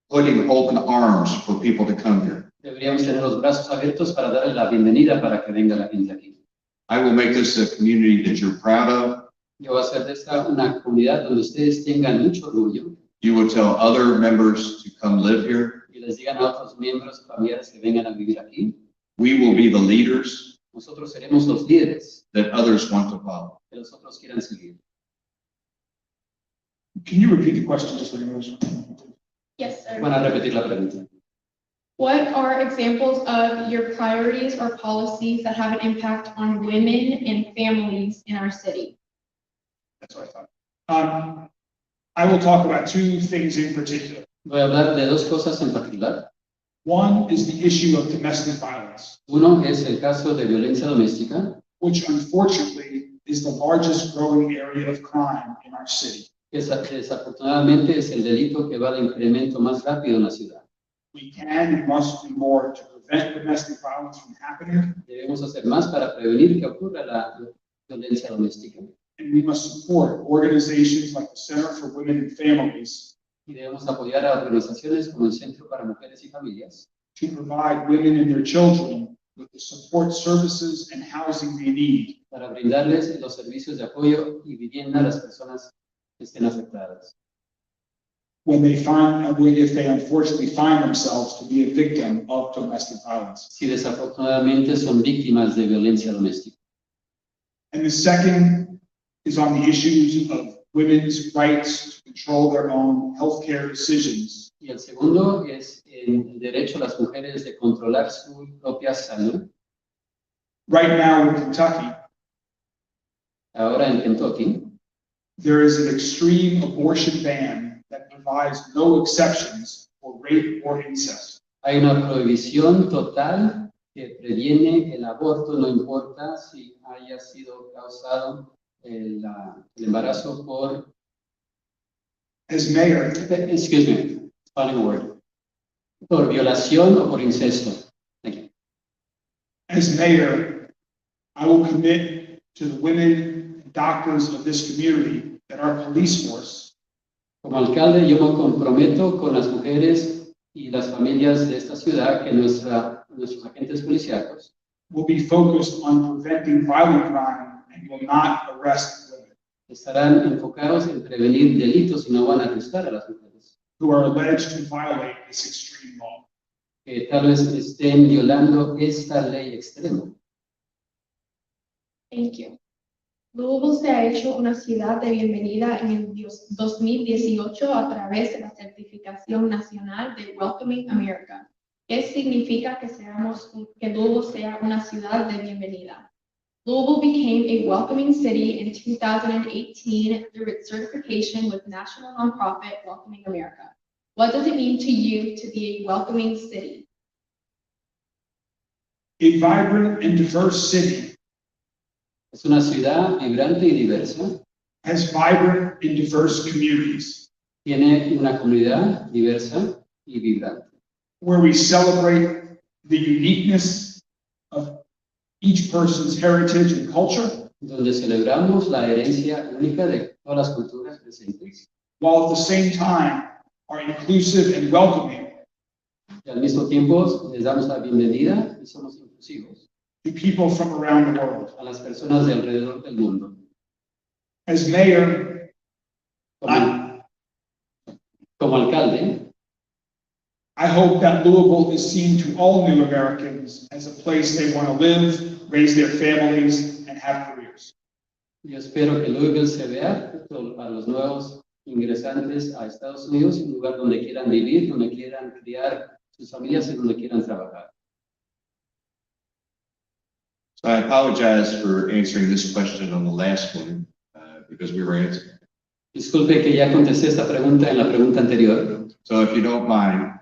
putting open arms for people to come here. Deberíamos tener los brazos abiertos para darle la bienvenida para que venga la gente aquí. I will make this a community that you're proud of. Yo voy a hacer de esta una comunidad donde ustedes tengan mucho orgullo You will tell other members to come live here. y les digan a otros miembros familiares que vengan a vivir aquí. We will be the leaders Nosotros seremos los líderes that others want to follow. que los otros quieran seguir. Can you repeat the question just for me? Yes, sir. Van a repetir la pregunta. What are examples of your priorities or policies that have an impact on women and families in our city? That's what I thought. I will talk about two things in particular. Voy a hablar de dos cosas en particular. One is the issue of domestic violence, Uno es el caso de violencia doméstica, which unfortunately is the largest growing area of crime in our city. que desafortunadamente es el delito que va de incremento más rápido en la ciudad. We can and must do more to prevent domestic violence from happening, Debemos hacer más para prevenir que ocurra la violencia doméstica. and we must support organizations like the Center for Women and Families Y debemos apoyar a organizaciones como el Centro para Mujeres y Familias to provide women and their children with the support services and housing they need para brindarles los servicios de apoyo y vivienda a las personas que estén afectadas. when they if they unfortunately find themselves to be a victim of domestic violence. Si desafortunadamente son víctimas de violencia doméstica. And the second is on the issues of women's rights to control their own healthcare decisions. Y el segundo es el derecho a las mujeres de controlar su propia salud. Right now in Kentucky, Ahora en Kentucky there is an extreme abortion ban that provides no exceptions for rape or incest. hay una prohibición total que previene el aborto, no importa si haya sido causado el embarazo por, As mayor, excuse me, finding a word, por violación o por incesto. Thank you. as mayor, I will commit to the women and doctors of this community that our police force Como alcalde, yo me comprometo con las mujeres y las familias de esta ciudad que nuestros agentes policíacos will be focused on preventing violent crime and will not arrest women estarán enfocados en prevenir delitos y no van a arrestar a las mujeres who are alleged to violate this extreme law. que tal vez estén violando esta ley extrema. Thank you. Louisville se ha hecho una ciudad de bienvenida en el 2018 a través de la certificación nacional de Welcoming America. ¿Qué significa que Louisville sea una ciudad de bienvenida? Louisville became a welcoming city in 2018 through its certification with national nonprofit Welcoming America. What does it mean to you to be a welcoming city? A vibrant and diverse city Es una ciudad vibrante y diversa. has vibrant and diverse communities Tiene una comunidad diversa y vibrante, where we celebrate the uniqueness of each person's heritage and culture, donde celebramos la herencia única de todas las culturas presentes while at the same time are inclusive and welcoming y al mismo tiempo les damos la bienvenida y somos inclusivos to people from around the world. a las personas de alrededor del mundo. As mayor, Como alcalde, I hope that Louisville is seen to all new Americans as a place they want to live, raise their families, and have careers. yo espero que Louisville se vea para los nuevos ingresantes a Estados Unidos un lugar donde quieran vivir, donde quieran criar sus familias y donde quieran trabajar. So I apologize for answering this question on the last one, because we were answering. Disculpe que ya contesté esta pregunta en la pregunta anterior. So if you don't mind,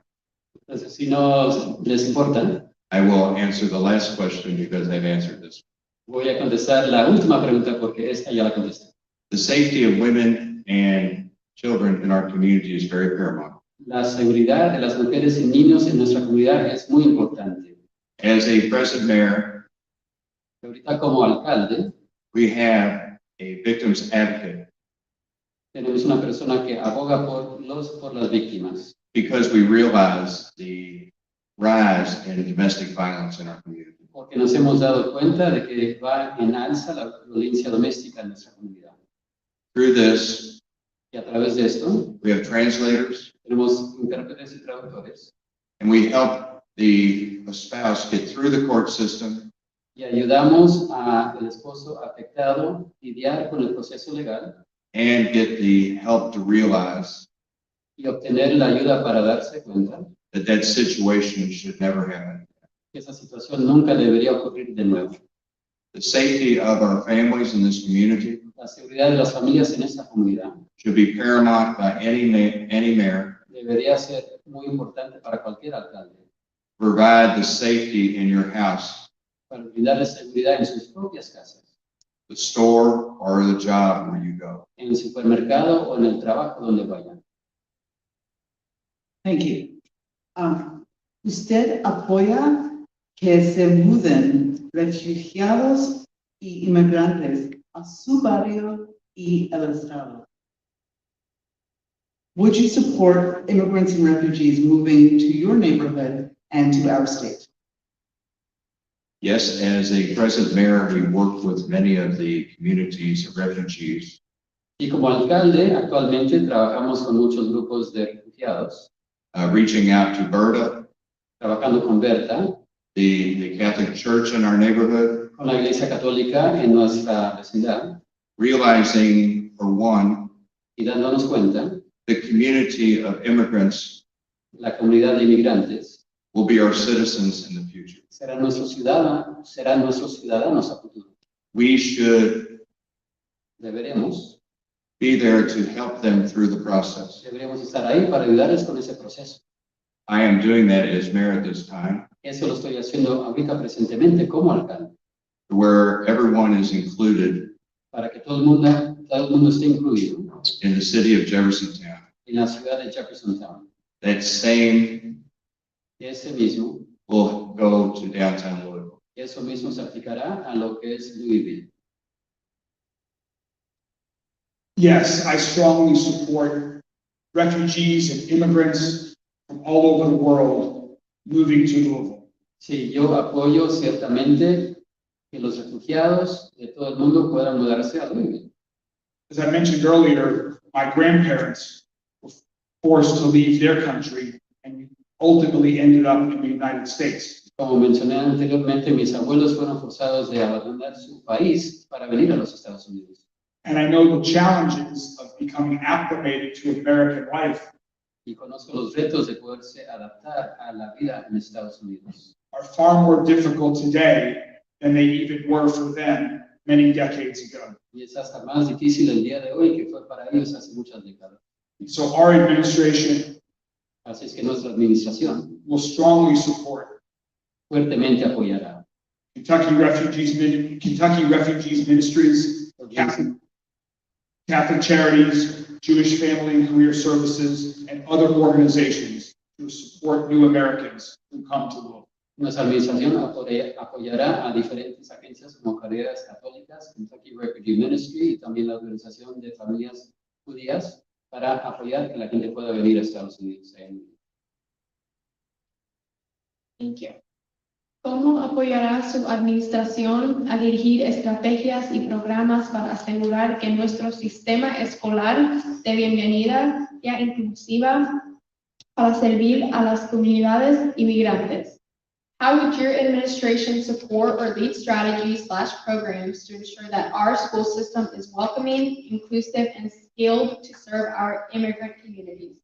Entonces, si no les importa, I will answer the last question because I've answered this. voy a contestar la última pregunta porque esta ya la contesté. The safety of women and children in our community is very paramount. La seguridad de las mujeres y niños en nuestra comunidad es muy importante. As a present mayor, Ahorita como alcalde we have a victims advocate tenemos una persona que aboga por las víctimas because we realize the rise in domestic violence in our community. porque nos hemos dado cuenta de que va en alza la violencia doméstica en nuestra comunidad. Through this, Y a través de esto we have translators tenemos intérpretes y traductores and we help the spouse get through the court system y ayudamos al esposo afectado lidiar con el proceso legal and get the help to realize y obtener la ayuda para darse cuenta that that situation should never happen. que esa situación nunca debería ocurrir de nuevo. The safety of our families in this community La seguridad de las familias en esta comunidad should be paramount by any mayor. debería ser muy importante para cualquier alcalde, Provide the safety in your house, para brindarle seguridad en sus propias casas, the store, or the job where you go. en el supermercado o en el trabajo donde vayan. Thank you. ¿Usted apoya que se muden refugiados y inmigrantes a su barrio y el estado? Would you support immigrants and refugees moving to your neighborhood and to our state? Yes, as a present mayor, we work with many of the communities of refugees. Y como alcalde, actualmente trabajamos con muchos grupos de refugiados, Reaching out to Berta, trabajando con Berta, the Catholic Church in our neighborhood, con la Iglesia Católica en nuestra vecindad, realizing, for one, y dándonos cuenta, the community of immigrants la comunidad de inmigrantes will be our citizens in the future. serán nuestros ciudadanos a futuro. We should Deberemos be there to help them through the process. Deberíamos estar ahí para ayudarles con ese proceso. I am doing that as mayor at this time, Eso lo estoy haciendo ahorita presentemente como alcalde, where everyone is included para que todo el mundo esté incluido in the city of Jeffersontown. en la ciudad de Jeffersontown. That same Ese mismo, will go to downtown Louisville. eso mismo se aplicará a lo que es Louisville. Yes, I strongly support refugees and immigrants from all over the world moving to Louisville. Sí, yo apoyo ciertamente que los refugiados de todo el mundo puedan mudarse a Louisville. As I mentioned earlier, my grandparents were forced to leave their country and ultimately ended up in the United States. Como mencioné anteriormente, mis abuelos fueron forzados de abandonar su país para venir a los Estados Unidos. And I know the challenges of becoming acclimated to American life Y conozco los retos de poderse adaptar a la vida en Estados Unidos. are far more difficult today than they even were for them many decades ago. Y es hasta más difícil el día de hoy que fue para ellos hace muchas décadas. So our administration Así es que nuestra administración will strongly support fuertemente apoyará Kentucky Refugees Ministries, Catholic Charities, Jewish Family and Career Services, and other organizations to support new Americans who come to Louisville. Nuestra administración apoyará a diferentes agencias como Carreras Católicas, Kentucky Refugee Ministry y también la Organización de Familias Judías para apoyar que la gente pueda venir a Estados Unidos. Thank you. ¿Cómo apoyará su administración a dirigir estrategias y programas para asegurar que nuestro sistema escolar de bienvenida sea inclusiva para servir a las comunidades inmigrantes? How would your administration support or lead strategies/programs to ensure that our school system is welcoming, inclusive, and skilled to serve our immigrant communities?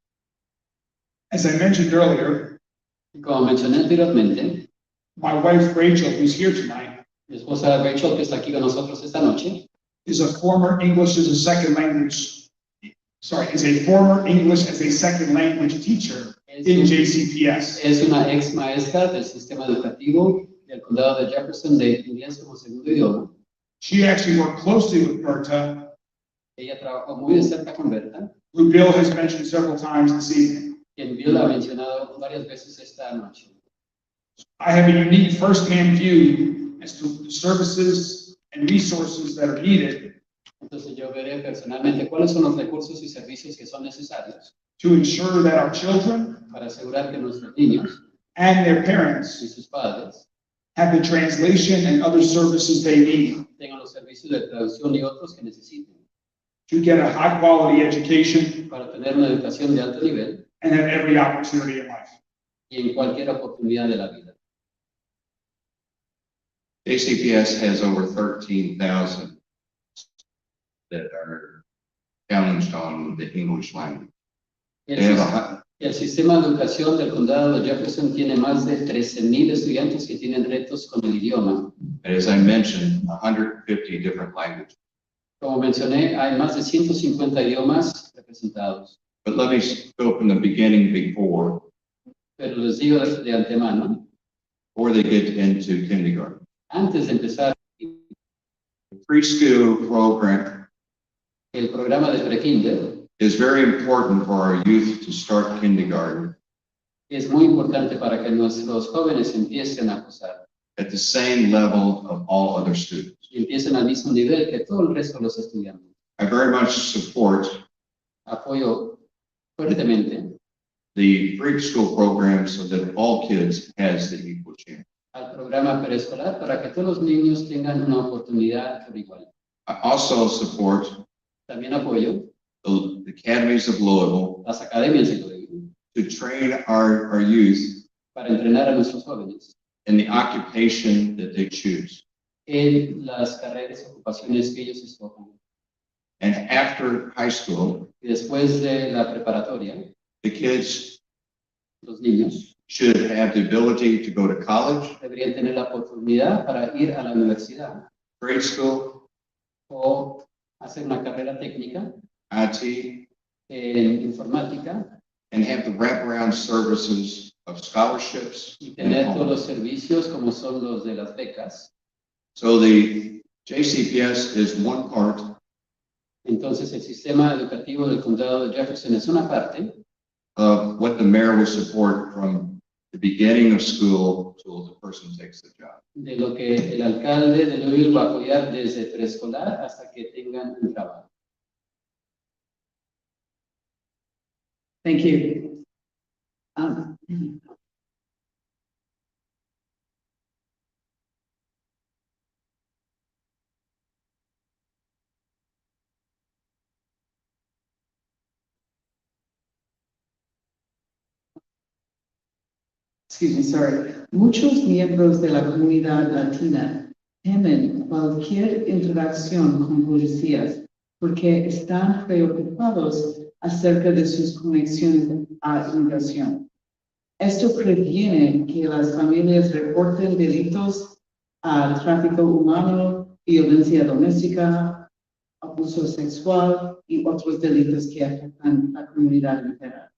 As I mentioned earlier, Como mencioné anteriormente, my wife Rachel, who's here tonight, mi esposa Rachel, que está aquí con nosotros esta noche, is a former English as a second language teacher in JCPS. es una ex maestra del sistema educativo del condado de Jefferson de inglés como segundo idioma. She actually worked closely with Berta, Ella trabajó muy de cerca con Berta, who Bill has mentioned several times this evening. quien Bill ha mencionado varias veces esta noche. I have a unique first-hand view as to the services and resources that are needed Entonces yo veré personalmente cuáles son los recursos y servicios que son necesarios to ensure that our children para asegurar que nuestros niños and their parents y sus padres have the translation and other services they need tengan los servicios de traducción y otros que necesiten to get a high-quality education para tener una educación de alto nivel and have every opportunity in life. y en cualquier oportunidad de la vida. JCPS has over 13,000 that are challenged on the English language. El, They have a sis- hi- el sistema de educación del condado de Jefferson tiene más de 13,000 estudiantes que tienen retos con el idioma. as I mentioned, 150 different languages. Como mencioné, hay más de 150 idiomas representados. But let me go from the beginning before Pero les digo de antemano, they get into kindergarten. antes de empezar The preschool program el programa de prekinder, is very important for our youth to start kindergarten es muy importante para que nuestros jóvenes empiecen a gozar at the same level of all other students. y empiecen al mismo nivel que todo el resto de los estudiantes. I very much support Apoyo fuertemente the preschool program so that all kids has the equal chance. al programa preescolar para que todos los niños tengan una oportunidad por igual. I also support También apoyo the academies of Louisville las academias de Louisville to train our youth para entrenar a nuestros jóvenes in the occupation that they choose. en las carreras y ocupaciones que ellos escojan. And after high school, Y después de la preparatoria, the kids los niños should have the ability to go to college, deberían tener la oportunidad para ir a la universidad grade school, o hacer una carrera técnica IT, en informática and have the wraparound services of scholarships. y tener todos los servicios como son los de las becas. So the JCPS is one part Entonces, el sistema educativo del condado de Jefferson es una parte of what the mayor will support from the beginning of school till the person takes the job. de lo que el alcalde de Louisville va a apoyar desde preescolar hasta que tengan un trabajo. Thank you. Excuse me, sorry. Muchos miembros de la comunidad latina temen cualquier interacción con policías porque están preocupados acerca de sus conexiones a inmigración. Esto previene que las familias reporten delitos a tráfico humano, violencia doméstica, abuso sexual y otros delitos que afectan a la comunidad entera.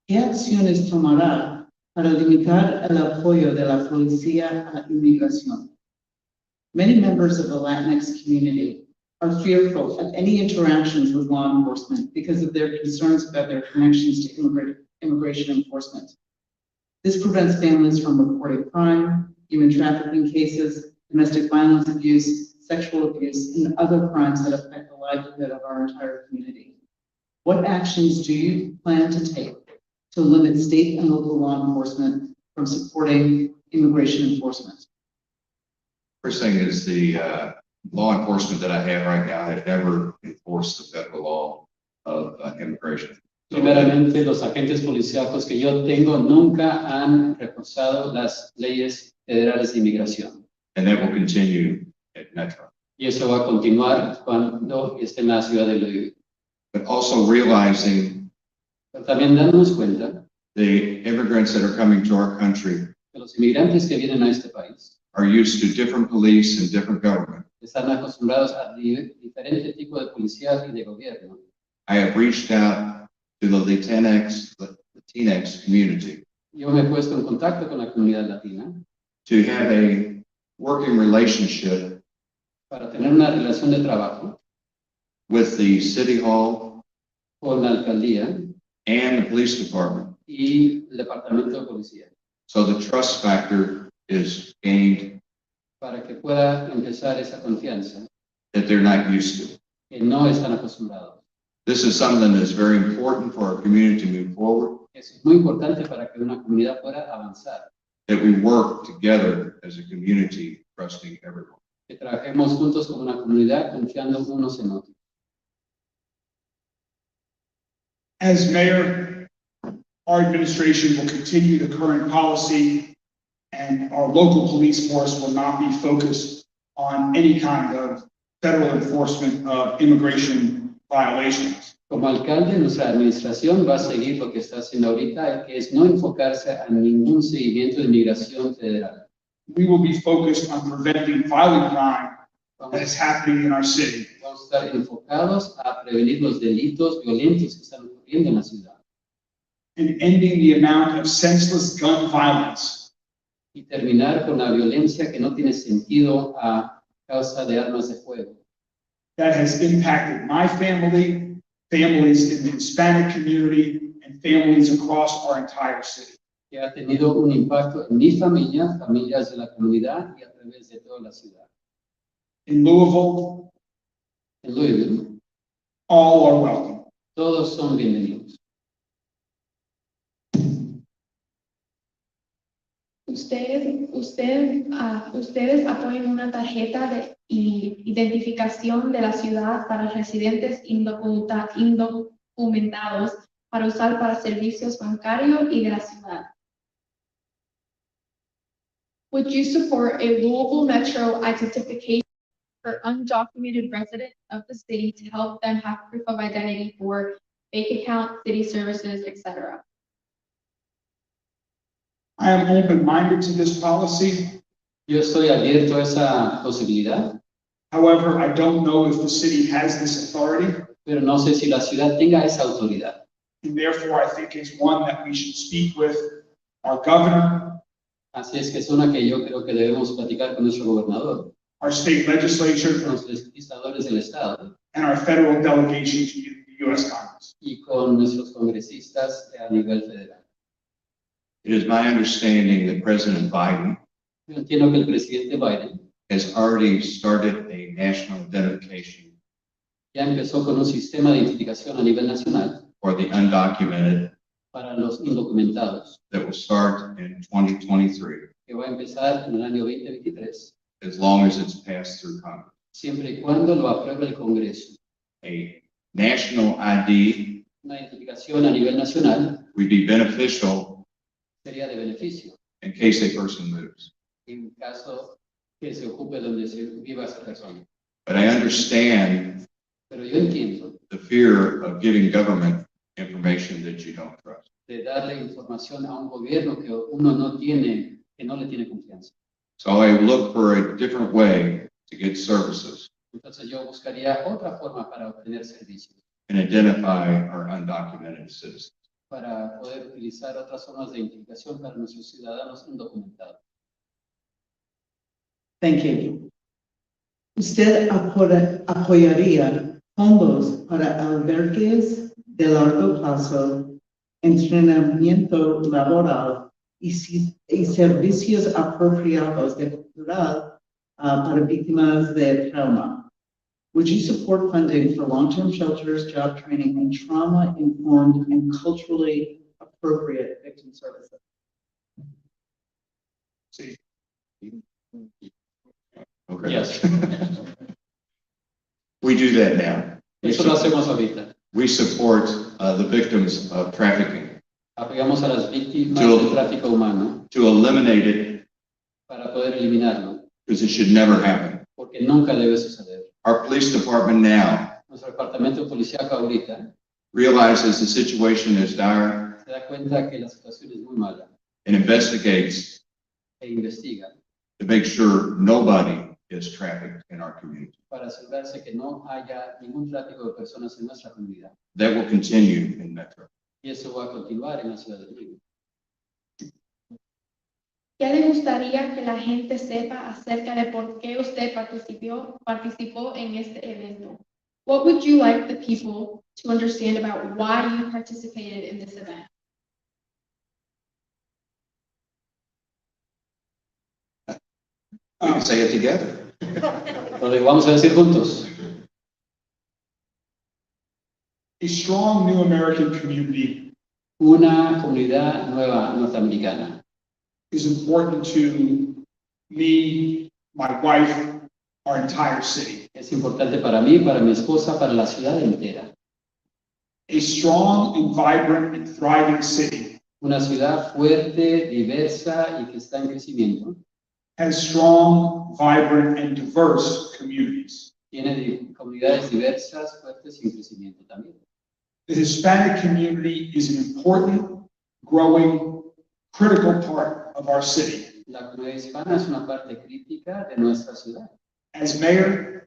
¿Qué acciones tomará para limitar el apoyo de la policía a la inmigración? Many members of the Latinx community are fearful of any interactions with law enforcement because of their concerns about their connections to immigration enforcement. This prevents families from reporting crime, human trafficking cases, domestic violence abuse, sexual abuse, and other crimes that affect the livelihood of our entire community. What actions do you plan to take to limit state and local law enforcement from supporting immigration enforcement? First thing is the law enforcement that I have right now has never enforced the federal law of immigration. Primeramente, los agentes policíacos que yo tengo nunca han reforzado las leyes federales de inmigración. And that will continue at Metro. Y eso va a continuar cuando esté en la ciudad de Louisville. But also realizing Pero también dándonos cuenta the immigrants that are coming to our country que los inmigrantes que vienen a este país are used to different police and different government. están acostumbrados a diferentes tipos de policías y de gobierno. I have reached out to the Latinx community Yo me he puesto en contacto con la comunidad latina to have a working relationship para tener una relación de trabajo with the city hall con la alcaldía and the police department. y el departamento de policía So the trust factor is gained para que pueda empezar esa confianza that they're not used to. que no están acostumbrados. This is something that's very important for our community to move forward, Eso es muy importante para que una comunidad pueda avanzar, that we work together as a community, trusting everyone. que trabajemos juntos como una comunidad confiando unos en otros. As mayor, Our administration will continue the current policy, and our local police force will not be focused on any kind of federal enforcement of immigration violations. Como alcalde, nuestra administración va a seguir lo que está haciendo ahorita, que es no enfocarse a ningún seguimiento de inmigración federal. We will be focused on preventing violent crime that is happening in our city. Vamos a estar enfocados a prevenir los delitos violentos que están ocurriendo en la ciudad And ending the amount of senseless gun violence y terminar con la violencia que no tiene sentido a causa de armas de fuego that has impacted my family, families in the Hispanic community, and families across our entire city. que ha tenido un impacto en mi familia, familias de la comunidad y a través de toda la ciudad. In Louisville, En Louisville, all are welcome. todos son bienvenidos. Ustedes apoyan una tarjeta de identificación de la ciudad para residentes indocumentados para usar para servicios bancarios y de la ciudad. Would you support a Louisville Metro identification for undocumented residents of the city to help them have proof of identity for bank account, city services, etc.? I am open-minded to this policy. Yo estoy abierto a esa posibilidad, However, I don't know if the city has this authority, pero no sé si la ciudad tenga esa autoridad. and therefore I think it's one that we should speak with our governor, Así es que es una que yo creo que debemos platicar con nuestro gobernador, our state legislature, con los legisladores del estado and our federal delegation to the U.S. Congress. y con nuestros congresistas a nivel federal. It is my understanding that President Biden Yo entiendo que el presidente Biden has already started a national identification ya empezó con un sistema de identificación a nivel nacional for the undocumented para los indocumentados, that will start in 2023, que va a empezar en el año 2023, as long as it's passed through Congress. siempre y cuando lo apruebe el Congreso. A national ID Una identificación a nivel nacional would be beneficial sería de beneficio in case a person moves. en caso que se ocupe donde se viva esa persona. But I understand Pero yo entiendo the fear of giving government information that you don't trust. de darle información a un gobierno que uno no tiene, que no le tiene confianza. So I look for a different way to get services Entonces yo buscaría otra forma para obtener servicios, and identify our undocumented citizens. para poder utilizar otras formas de identificación para nuestros ciudadanos indocumentados. Thank you. ¿Usted apoyaría fondos para albergues de largo plazo, entrenamiento laboral y servicios apropiados de cultural para víctimas de trauma? Would you support funding for long-term shelters, job training, and trauma-informed and culturally appropriate victim services? See, Okay. Yes. We do that now. Eso lo hacemos ahorita. We support the victims of trafficking Apoyamos a las víctimas Yo- del tráfico humano to eliminate it para poder eliminarlo, because it should never happen. porque nunca debe suceder. Our police department now Nuestro departamento policíaco ahorita realizes the situation is dire se da cuenta que la situación es muy mala and investigates e investiga to make sure nobody is trafficked in our community. para asegurarse que no haya ningún tráfico de personas en nuestra comunidad. That will continue in Metro. Y eso va a continuar en la ciudad de Louisville. ¿Qué le gustaría que la gente sepa acerca de por qué usted participó en este evento? What would you like the people to understand about why you participated in this event? We can say it together. Lo vamos a decir juntos. a strong new American community Una comunidad nueva norteamericana is important to me, my wife, our entire city. es importante para mí, para mi esposa, para la ciudad entera. A strong and vibrant and thriving city Una ciudad fuerte, diversa y que está en crecimiento. has strong, vibrant, and diverse communities. Tiene comunidades diversas, fuertes y en crecimiento también. The Hispanic community is an important, growing, critical part of our city. La comunidad hispana es una parte crítica de nuestra ciudad. As mayor,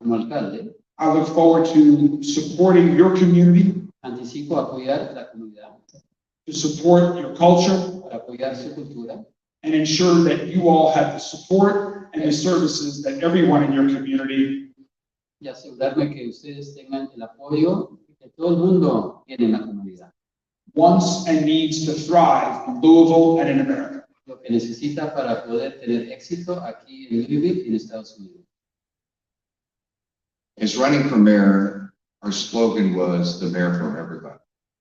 Como alcalde, I look forward to supporting your community, anticipo apoyar la comunidad, to support your culture, para apoyar su cultura and ensure that you all have the support and the services that everyone in your community y asegurarme que ustedes tengan el apoyo que todo el mundo tiene en la comunidad. wants and needs to thrive in Louisville and in America. Lo que necesita para poder tener éxito aquí en Louisville y en Estados Unidos. As running for mayor, our slogan was the mayor for everybody.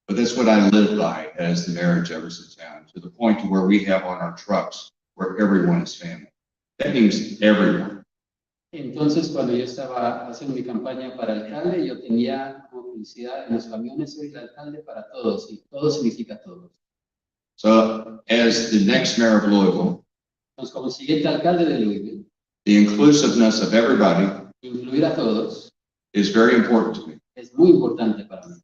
But that's what I live by as the mayor of Jeffersontown, to the point to where we have on our trucks where everyone is family. That means everyone. Entonces, cuando yo estaba haciendo mi campaña para alcalde, yo tenía como publicidad en los camiones, soy el alcalde para todos, y todo significa todos. So as the next mayor of Louisville, Entonces, como siguiente alcalde de Louisville, the inclusiveness of everybody incluir a todos is very important to me. es muy importante para mí.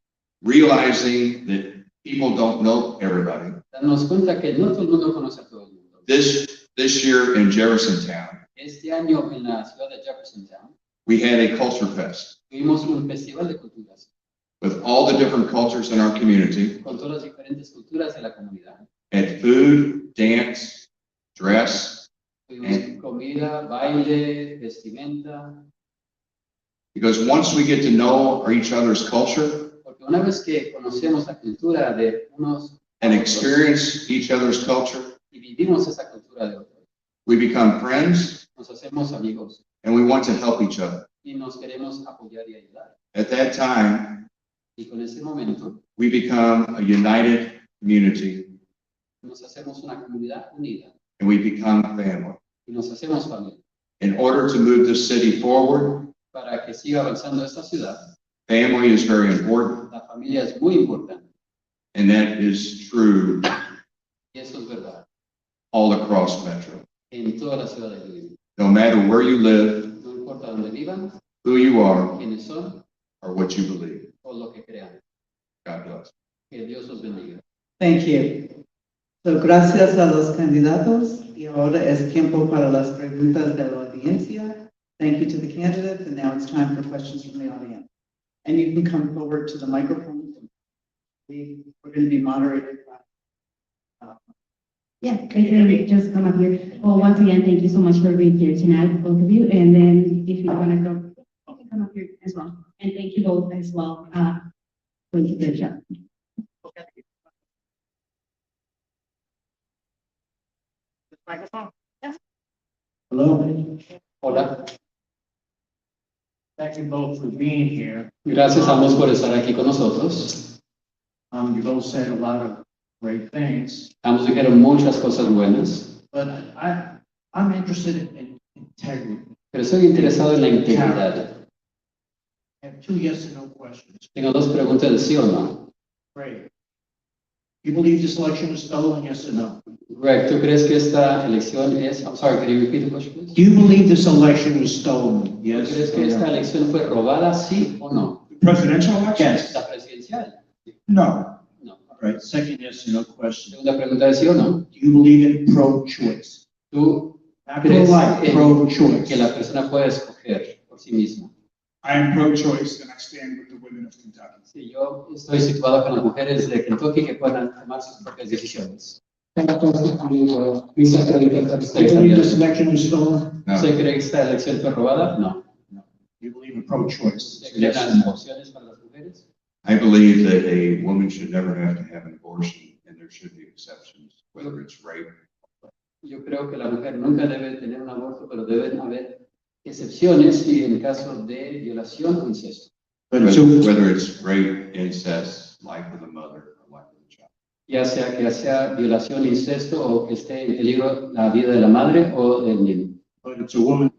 Realizing that people don't know everybody. Darnos cuenta que no todo el mundo conoce a todo el mundo. This year in Jeffersontown, Este año en la ciudad de Jeffersontown we had a culture fest tuvimos un festival de culturas with all the different cultures in our community. con todas las diferentes culturas de la comunidad. Had food, dance, dress, Tuvimos comida, baile, vestimenta, because once we get to know each other's culture porque una vez que conocemos la cultura de unos and experience each other's culture, y vivimos esa cultura de otros, we become friends nos hacemos amigos and we want to help each other. y nos queremos apoyar y ayudar. At that time, Y con ese momento we become a united community nos hacemos una comunidad unida and we become family. y nos hacemos familia. In order to move this city forward, Para que siga avanzando esta ciudad, family is very important, la familia es muy importante and that is true y eso es verdad all across Metro. en toda la ciudad de Louisville. No matter where you live, No importa dónde vivan, who you are, quiénes son or what you believe. o lo que crean. God bless. Que Dios los bendiga. Thank you. So, gracias a los candidatos y ahora es tiempo para las preguntas de la audiencia. Thank you to the candidates, and now it's time for questions from the audience. And you can come forward to the microphone. We're going to be moderated by. Yeah, they can just come up here. Well, once again, thank you so much for being here tonight, both of you. And then if you want to go, you can come up here as well. And thank you both as well for the job. Hello. Hola. Thank you both for being here. Gracias a ambos por estar aquí con nosotros. You both said a lot of great things, Ambos dijeron muchas cosas buenas, but I'm interested in integrity. pero estoy interesado en la integridad. I have two yes and no questions. Tengo dos preguntas de sí o no. Great. You believe this election was stolen, yes or no? Greg, ¿tú crees que esta elección es... I'm sorry, can you repeat the question, please? Do you believe this election was stolen, yes ¿Crees que or esta no? elección fue robada, sí o no? Presidential election? Yes. La presidencial. No. No. Right, second yes or no question. Segunda pregunta de sí o no. Do you believe in pro-choice? ¿Tú Not crees pro-life, que pro-choice. la persona puede escoger por sí misma? I am pro-choice and I stand with the women of Kentucky. Sí, yo estoy situado con las mujeres de Kentucky que puedan tomar sus propias decisiones. Do you believe this election was stolen? No. ¿Usted cree que esta elección fue robada? No. Do you believe in pro-choice? ¿Usted cree en Yes or las no? opciones para las mujeres? I believe that a woman should never have to have an abortion, and there should be exceptions, whether it's rape. Yo creo que la mujer nunca debe tener un aborto, pero deben haber excepciones y en caso de violación o incesto. Whether it's rape, incest, life of the mother, or life of the child. Ya sea que sea violación, incesto o que esté en peligro la vida de la madre o del niño. But it's a woman,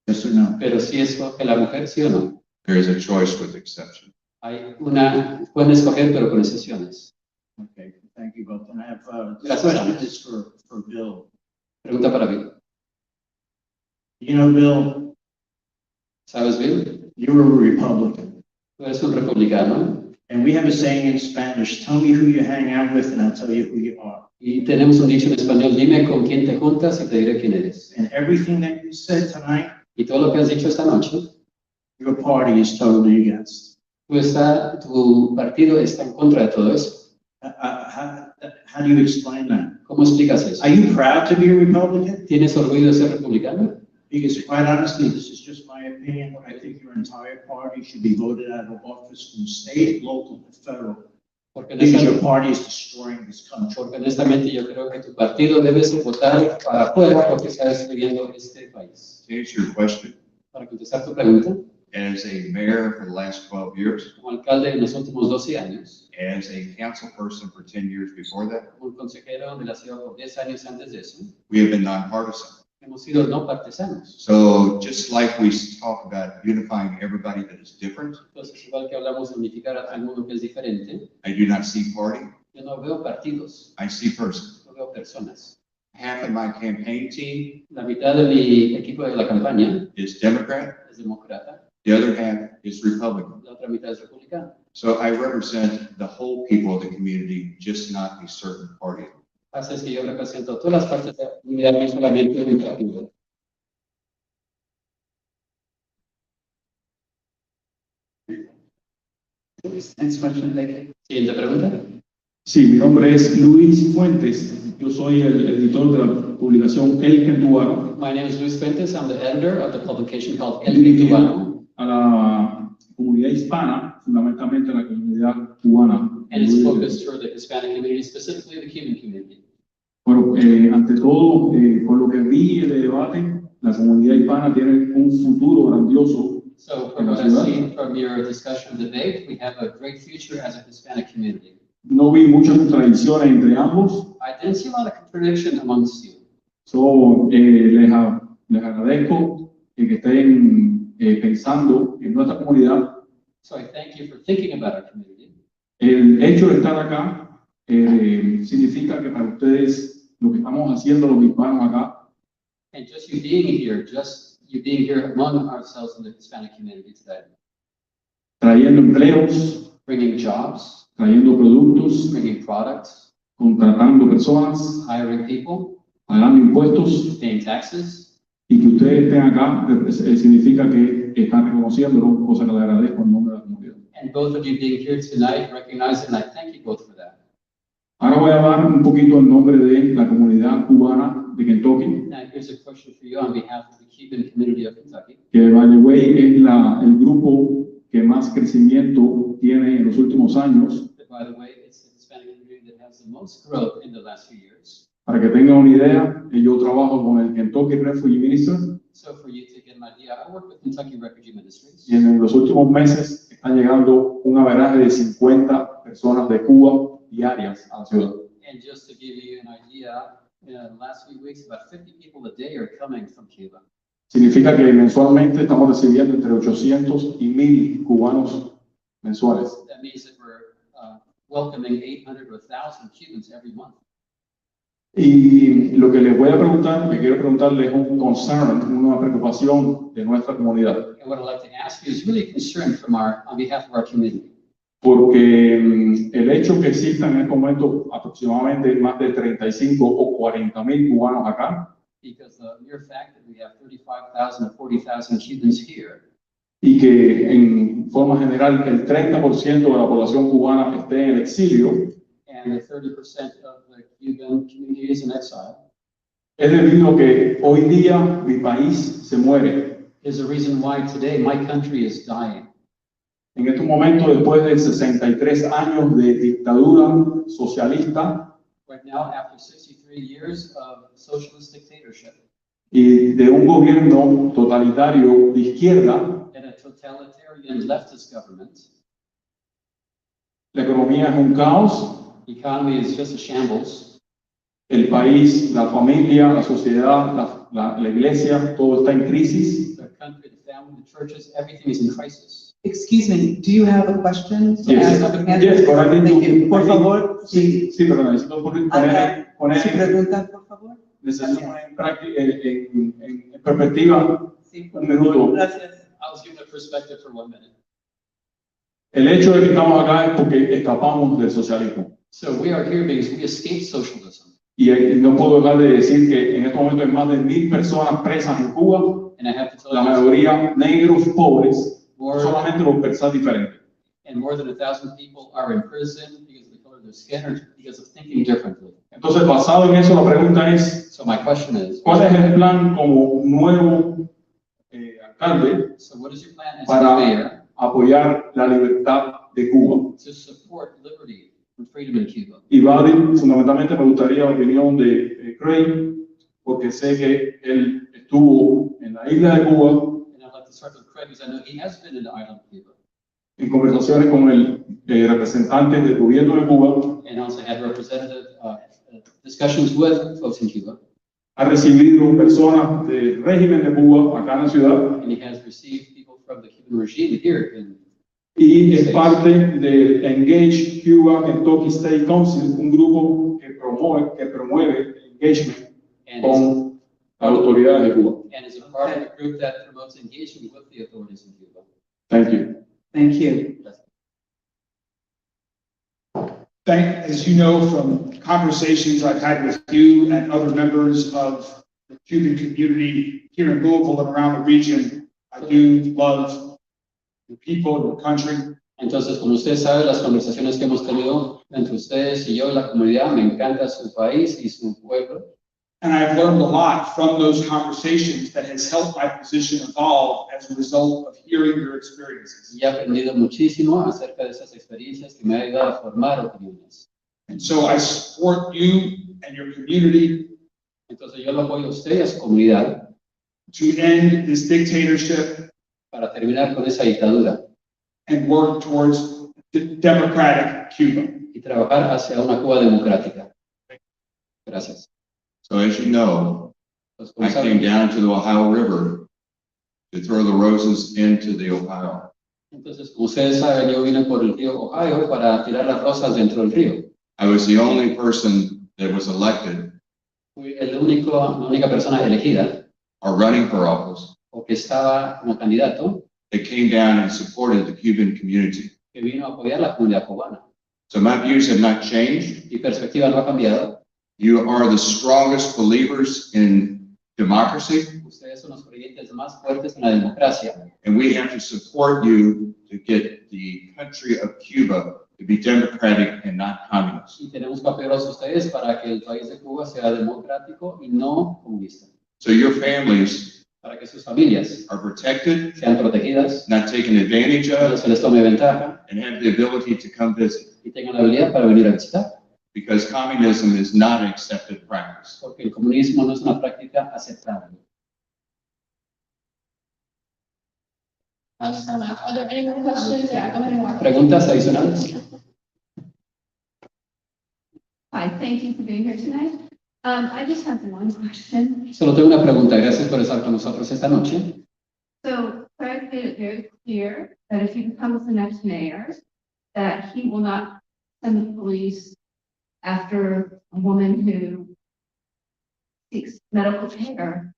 yes or no? Pero si escoge la mujer, sí o no. There is a choice with exception. Pueden escoger, pero con excepciones. Okay, Thank you both. And I have Gracias. question is for Bill. Pregunta para Bill. You know, Bill, ¿Sabes, Bill? you were a Republican. Tú eres un republicano. And we have a saying in Spanish, tell me who you hang out with and I'll tell you who you are. Y tenemos un dicho en español, dime con quién te juntas y te diré quién eres. And everything that you said tonight, Y todo lo que has dicho esta noche, your party is totally against. tu partido está en contra de todo eso. How do you explain that? ¿Cómo explicas eso? Are you proud to be a Republican? ¿Tienes orgullo de ser republicano? Because quite honestly, this is just my opinion, but I think your entire party should be voted out of office from state, local, and federal. Because your party is destroying this country. Porque honestamente yo creo que tu partido debe ser votar para afuera porque está destruyendo este país. To answer your question, Para contestar tu pregunta, as a mayor for the last 12 years, como alcalde en los últimos 12 años, as a council person for 10 years before that, como consejero de la ciudad por 10 años antes de eso, we have been nonpartisan. hemos sido no partisanos. So just like we talk about unifying everybody that is different, Entonces, igual que hablamos de unificar a todo el mundo que es diferente, I do not see party, yo no veo partidos, I see person. yo veo personas. Half of my campaign team La mitad de mi equipo de la campaña is Democrat, es demócrata, the other half is Republican. la otra mitad es republicana. So I represent the whole people of the community, just not a certain party. Así es que yo represento a todas las partes de la comunidad, no solamente un partido. Next question, Lady. Siguiente pregunta. Sí, mi nombre es Luis Fuentes. Yo soy el editor de la publicación El Cubano. My name is Luis Fuentes. I'm the editor of the publication called El Cubano. A la comunidad hispana, fundamentalmente a la comunidad cubana. And it's focused for the Hispanic community, specifically the Cuban community. Bueno, ante todo, por lo que vi en el debate, la comunidad hispana tiene un futuro grandioso. So from what I've seen from your discussion debate, we have a great future as a Hispanic community. No vi muchas contradicciones entre ambos. I didn't see a lot of contradiction amongst you. So, les agradezco que estén pensando en nuestra comunidad. So I thank you for thinking about our community. El hecho de estar acá significa que para ustedes lo que estamos haciendo los hispanos acá And just you being here among ourselves in the Hispanic community today, trayendo empleos, bringing jobs, trayendo productos, bringing products, contratando personas, hiring people, pagando impuestos, paying taxes, y que ustedes estén acá significa que están reconociéndolo, cosa que le agradezco en nombre de la comunidad. and both of you being here tonight, recognize it, and I thank you both for that. Ahora voy a hablar un poquito en nombre de la comunidad cubana de Kentucky, Now here's a question for you on behalf of the Cuban community of Kentucky. que by the way es el grupo que más crecimiento tiene en los últimos años. That, by the way, it's the Hispanic community that has the most growth in the last few years. Para que tengan una idea, yo trabajo con el Kentucky Refugee Minister So for you to get an idea, I work with Kentucky Refugee Ministries. y en los últimos meses están llegando un averaje de 50 personas de Cuba diarias a la ciudad. And just to give you an idea, in the last few weeks, about 50 people a day are coming from Cuba. Significa que mensualmente estamos recibiendo entre 800 y 1000 cubanos mensuales. That means that we're welcoming 800 or 1,000 Cubans every month. Y lo que les voy a preguntar, que quiero preguntarles es un concern, una preocupación de nuestra comunidad. And what I'd like to ask you is really concern from on behalf of our community. Porque el hecho que existan en este momento aproximadamente más de 35 o 40,000 cubanos acá, Because the mere fact that we have 35,000 or 40,000 Cubans here, y que en forma general el 30% de la población cubana esté en el exilio, and the 30% of the Cuban community is in exile, es debido a que hoy día mi país se muere. is the reason why today my country is dying. En estos momentos, después de 63 años de dictadura socialista Right now, after 63 years of socialist dictatorship y de un gobierno totalitario de izquierda, and a totalitarian leftist government, la economía es un caos, the economy is just a shambles. el país, la familia, la sociedad, la iglesia, todo está en crisis. The country, the family, the churches, everything is in crisis. Excuse me, do you have a question? to Yes, ask? yes, but I need Thank you. to. Por favor, sí. Sí, pero necesito poner Su pregunta, por favor. necesito poner en perspectiva Sí, un minuto. Gracias. I was given a perspective for 1 minute. El hecho de que estamos acá es porque escapamos del socialismo. So we are here because we escaped socialism. Y no puedo dejar de decir que en este momento hay más de 1,000 personas presas en Cuba, And I have to tell la you, mayoría negros pobres, more, solamente por pensar diferente. and more than 1,000 people are in prison because of the color of their skin or because of thinking differently. Entonces, basado en eso, la pregunta es, So my question is, ¿cuál es el plan como nuevo alcalde so what is your plan as para mayor apoyar la libertad de Cuba? to support liberty and freedom in Cuba? Y fundamentalmente me gustaría la opinión de Craig, porque sé que él estuvo en la isla de Cuba And I'd like to start with Craig because I know he has been in the island of Cuba en conversaciones con el representante del gobierno de Cuba, and also had representative discussions with folks in Cuba. ha recibido personas del régimen de Cuba acá en la ciudad And he has received people from the Cuban regime here in y es parte del Engage Cuba Kentucky State Council, un grupo que promueve el engagement and is, con las autoridades de Cuba. and is a part of a group that promotes engagement with the authorities in Cuba. Thank you. Thank you. As you know from conversations I've had with you and other members of the Cuban community here in Louisville and around the region, I do love the people, the country. Entonces, como usted sabe, las conversaciones que hemos tenido entre ustedes y yo y la comunidad, me encanta su país y su pueblo. And I've learned a lot from those conversations that has helped my position evolve as a result of hearing your experiences. Y he aprendido muchísimo acerca de esas experiencias que me ha ayudado a formar opiniones. And so I support you and your community Entonces, yo lo apoyo a usted y a su comunidad to end this dictatorship para terminar con esa dictadura and work towards democratic Cuba. y trabajar hacia una Cuba democrática. Gracias. So as you know, Pues, como I saben, came down to the Ohio River to throw the roses into the Ohio. entonces, como ustedes saben, yo vine por el río Ohio para tirar las rosas dentro del río. I was the only person that was elected Fui la única persona elegida or running for office o que estaba como candidato that came down and supported the Cuban community. que vino a apoyar la comunidad cubana. So my views have not changed. Mi perspectiva no ha cambiado. You are the strongest believers in democracy, Ustedes son los creyentes más fuertes en la democracia and we have to support you to get the country of Cuba to be democratic and not communist. y tenemos que apoyarlos a ustedes para que el país de Cuba sea democrático y no comunista. So your families Para que sus familias are protected, sean protegidas, not taken advantage no of, se les tome ventaja and have the ability to come visit, y tengan la habilidad para venir a visitar. because communism is not an accepted practice. Porque el comunismo no es una práctica aceptable. Are there any more questions? Yeah, go ahead and walk. ¿Preguntas adicionales? Hi, thank you for being here tonight. I just have one question. Solo tengo una pregunta. Gracias por estar con nosotros esta noche. So Craig made it very clear that if he becomes the next mayor, that he will not send the police after a woman who seeks medical care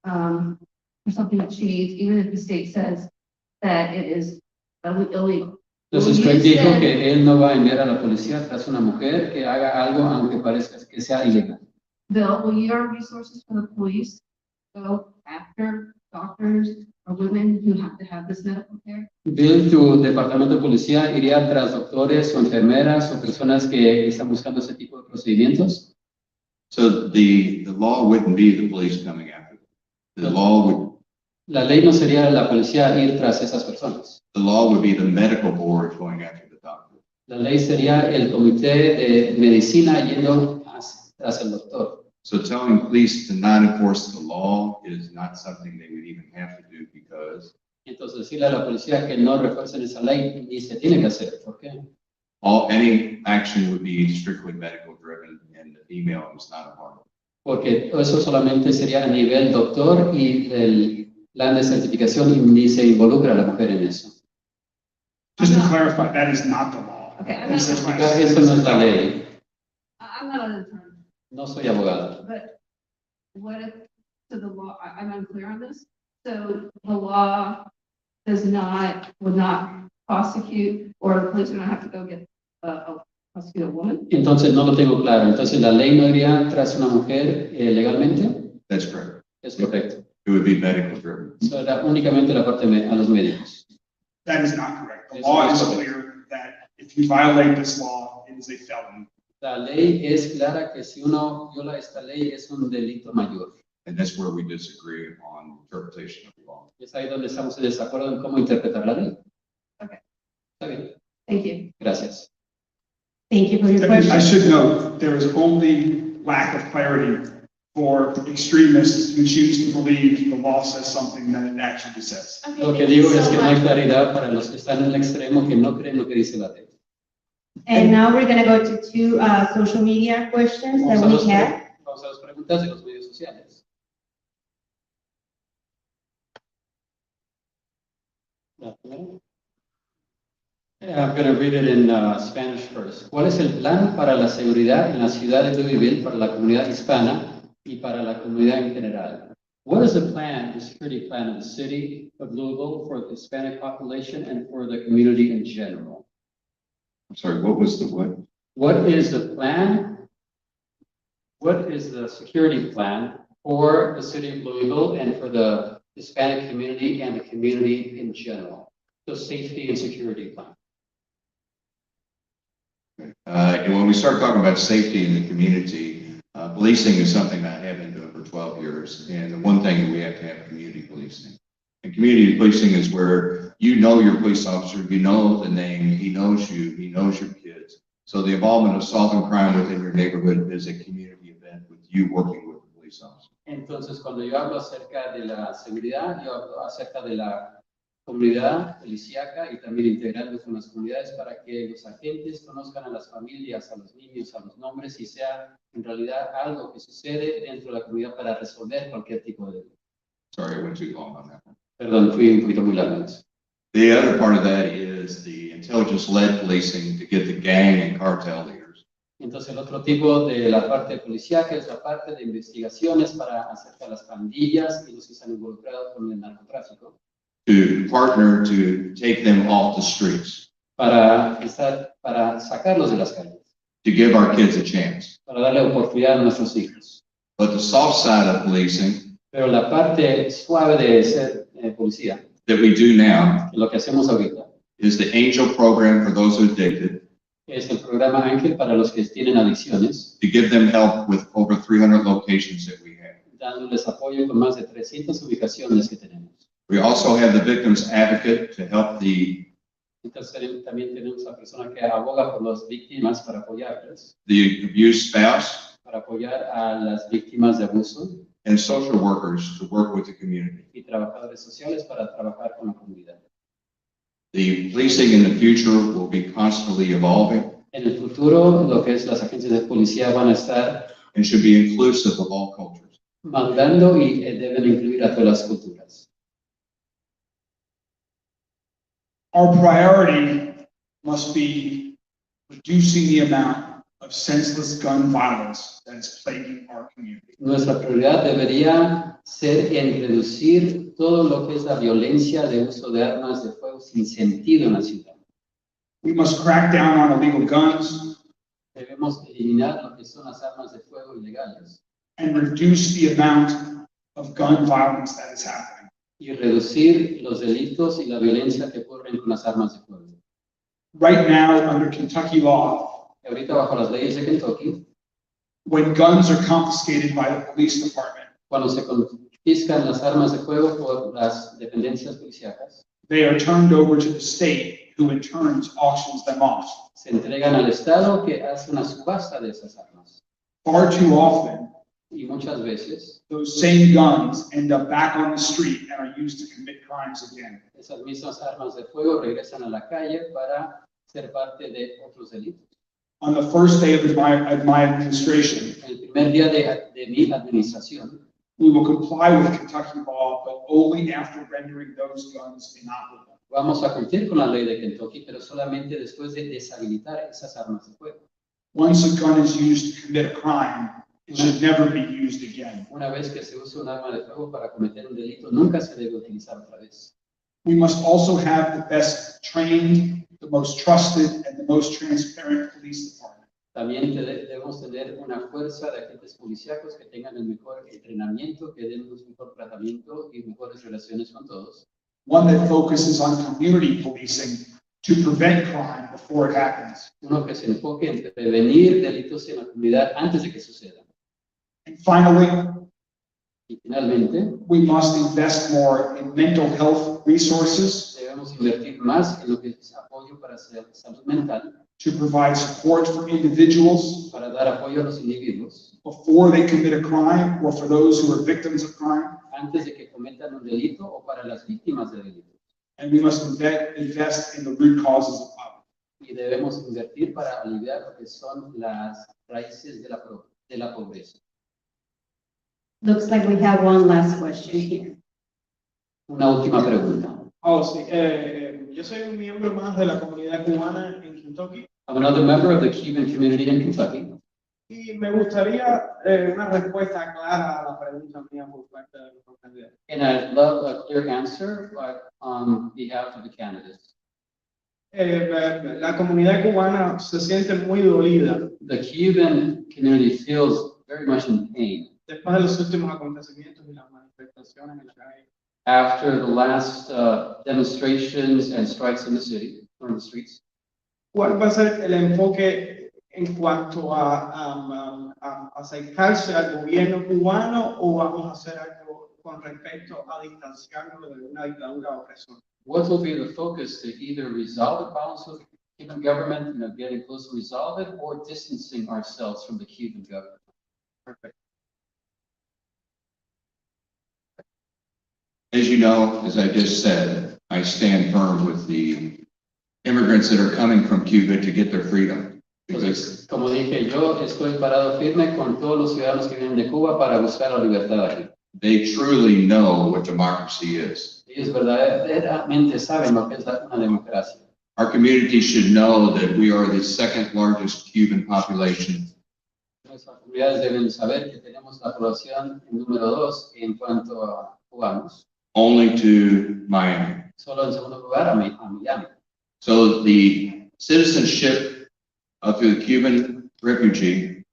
for something that she needs, even if the state says that it is illegal. Entonces Craig dijo que él no va a enviar a la policía tras una mujer que haga algo aunque parezca que sea ilegal. Bill, will your resources for the police go after doctors or women who have to have this medical care? Bill, tu departamento de policía iría tras doctores o enfermeras o personas que están buscando ese tipo de procedimientos. So the law wouldn't be the police coming after them. The law would La ley no sería la policía ir tras esas personas. The law would be the medical board going after the doctor. La ley sería el comité de medicina yendo tras el doctor. So telling police to not enforce the law is not something they would even have to do because Entonces decirle a la policía que no refuercen esa ley ni se tiene que hacer. ¿Por qué? any action would be strictly medical driven and the female is not a part of it. Porque eso solamente sería a nivel doctor y el plan de certificación y ni se involucra a la mujer en eso. Just to clarify, that is not the law. Okay, I'm This is not, my- Eso no es la ley. I'm not an attorney, No soy abogado. but what if, so the law, I'm unclear on this. So the law would not prosecute, or the police are gonna have to go get prosecute a woman? Entonces no lo tengo claro. Entonces la ley no iría tras una mujer legalmente. That's correct. Es correcto. It would be medical driven. Eso era únicamente la parte a los médicos. That is not correct. The Eso law no is es correcto. clear that if you violate this law, it is a felony. La ley es clara que si uno viola esta ley es un delito mayor. And that's where we disagree on interpretation of the law. Es ahí donde estamos en desacuerdo en cómo interpretar la ley. Okay. Está bien. Thank you. Gracias. Thank you for your I question. should note, there is only lack of clarity for extremists who choose to believe the law says something that it actually says. Okay, Lo que thank you digo es so que no hay much. claridad para los que están en el extremo que no creen lo que dice la ley. And now we're going to go to two social media questions that Vamos we have. vamos a las preguntas de los medios sociales. La primera. I'm going to read it in Spanish first. ¿Cuál es el plan para la seguridad en la ciudad de Louisville para la comunidad hispana y para la comunidad en general? What is the plan, the security plan of the city of Louisville for the Hispanic population and for the community in general? I'm sorry, what was the what? What is the plan? What is the security plan for the city of Louisville and for the Hispanic community and the community in general? The safety and security plan. And when we start talking about safety in the community, policing is something I have been doing for 12 years. And the one thing that we have to have community policing. And community policing is where you know your police officer, you know the name, he knows you, he knows your kids. So the involvement of solving crime within your neighborhood is a community event with you working with the police officer. Entonces, cuando yo hablo acerca de la seguridad, yo hablo acerca de la comunidad policíaca y también integrando con las comunidades para que los agentes conozcan a las familias, a los niños, a los nombres y sea en realidad algo que sucede dentro de la comunidad para resolver cualquier tipo de delito. Sorry, I went too long on that one. Perdón, fui un poquito muy largo en eso. The other part of that is the intelligence-led policing to get the gang and cartel leaders. Entonces, el otro tipo de la parte policíaca es la parte de investigaciones para acerca de las pandillas y los que están involucrados con el narcotráfico. To partner to take them off the streets, Para sacarlos de las calles, to give our kids a chance. para darle oportunidad a nuestros hijos. But the soft side of policing Pero la parte suave de ser policía, that we do now lo que hacemos ahorita, is the Angel program for those who are addicted, es el programa Ángel para los que tienen adicciones, to give them help with over 300 locations that we have. dándoles apoyo con más de 300 ubicaciones que tenemos. We also have the victim's advocate to help the Entonces, también tenemos a persona que aboga por las víctimas para apoyarlas, abused spouse, para apoyar a las víctimas de abuso and social workers to work with the community. y trabajadores sociales para trabajar con la comunidad. The policing in the future will be constantly evolving En el futuro, lo que es las agencias de policía van a estar and should be inclusive of all cultures. madurando y deben incluir a todas las culturas. Our priority must be reducing the amount of senseless gun violence that is plaguing our community. Nuestra prioridad debería ser en reducir todo lo que es la violencia de uso de armas de fuego sin sentido en la ciudad. We must crack down on illegal guns Debemos eliminar lo que son las armas de fuego ilegales and reduce the amount of gun violence that is happening. y reducir los delitos y la violencia que ocurren con las armas de fuego. Right now, under Kentucky law, Ahorita bajo las leyes de Kentucky, when guns are confiscated by the police department, cuando se confiscan las armas de fuego por las dependencias policíacas, they are turned over to the state, who in turn auctions them off. se entregan al Estado que hace una subasta de esas armas. Far too often, Y muchas veces, those same guns end up back on the street and are used to commit crimes again. esas mismas armas de fuego regresan a la calle para ser parte de otros delitos. On the first day of my administration, El primer día de mi administración, we will comply with Kentucky law, but only after rendering those guns inoperable. Vamos a cumplir con la ley de Kentucky, pero solamente después de deshabilitar esas armas de fuego. Once a gun is used to commit a crime, it should never be used again. Una vez que se usa un arma de fuego para cometer un delito, nunca se debe utilizar otra vez. We must also have the best trained, the most trusted, and the most transparent police department. También debemos tener una fuerza de agentes policíacos que tengan el mejor entrenamiento, que den un mejor tratamiento y mejores relaciones con todos. One that focuses on community policing to prevent crime before it happens. Uno que se enfoque en prevenir delitos en la comunidad antes de que sucedan. And finally, Y finalmente, we must invest more in mental health resources debemos invertir más en lo que es apoyo para hacer salud mental, to provide support for individuals para dar apoyo a los individuos before they commit a crime or for those who are victims of crime. antes de que cometan un delito o para las víctimas de delitos. And we must invest in the root causes of poverty. Y debemos invertir para aliviar lo que son las raíces de la pobreza. Looks like we have one last question here. Una última pregunta. Oh, sí. Yo soy un miembro más de la comunidad cubana en Kentucky I'm another member of the Cuban community in Kentucky, y me gustaría una respuesta clara a la pregunta mía por parte de los candidatos. and I'd love a clear answer on behalf of the candidates. La comunidad cubana se siente muy dolida The Cuban community feels very much in pain después de los últimos acontecimientos y las manifestaciones en la calle. after the last demonstrations and strikes in the city, or in the streets. ¿Cuál va a ser el enfoque en cuanto a acercarse al gobierno cubano o vamos a hacer algo con respecto a distanciarnos de una dictadura opresora? What will be the focus to either resolve the problems with the Cuban government, getting close to resolve it, or distancing ourselves from the Cuban government? Perfect. As you know, as I just said, I stand firm with the immigrants that are coming from Cuba to get their freedom. Because Entonces, como dije, yo estoy parado firme con todos los ciudadanos que vienen de Cuba para buscar la libertad aquí. they truly know what democracy is. Ellos verdaderamente saben lo que es una democracia. Our community should know that we are the second largest Cuban population. Nuestras comunidades deben saber que tenemos la población número 2 en cuanto a cubanos, Only to Miami. solo en segundo lugar a Miami. So the citizenship of the Cuban refugee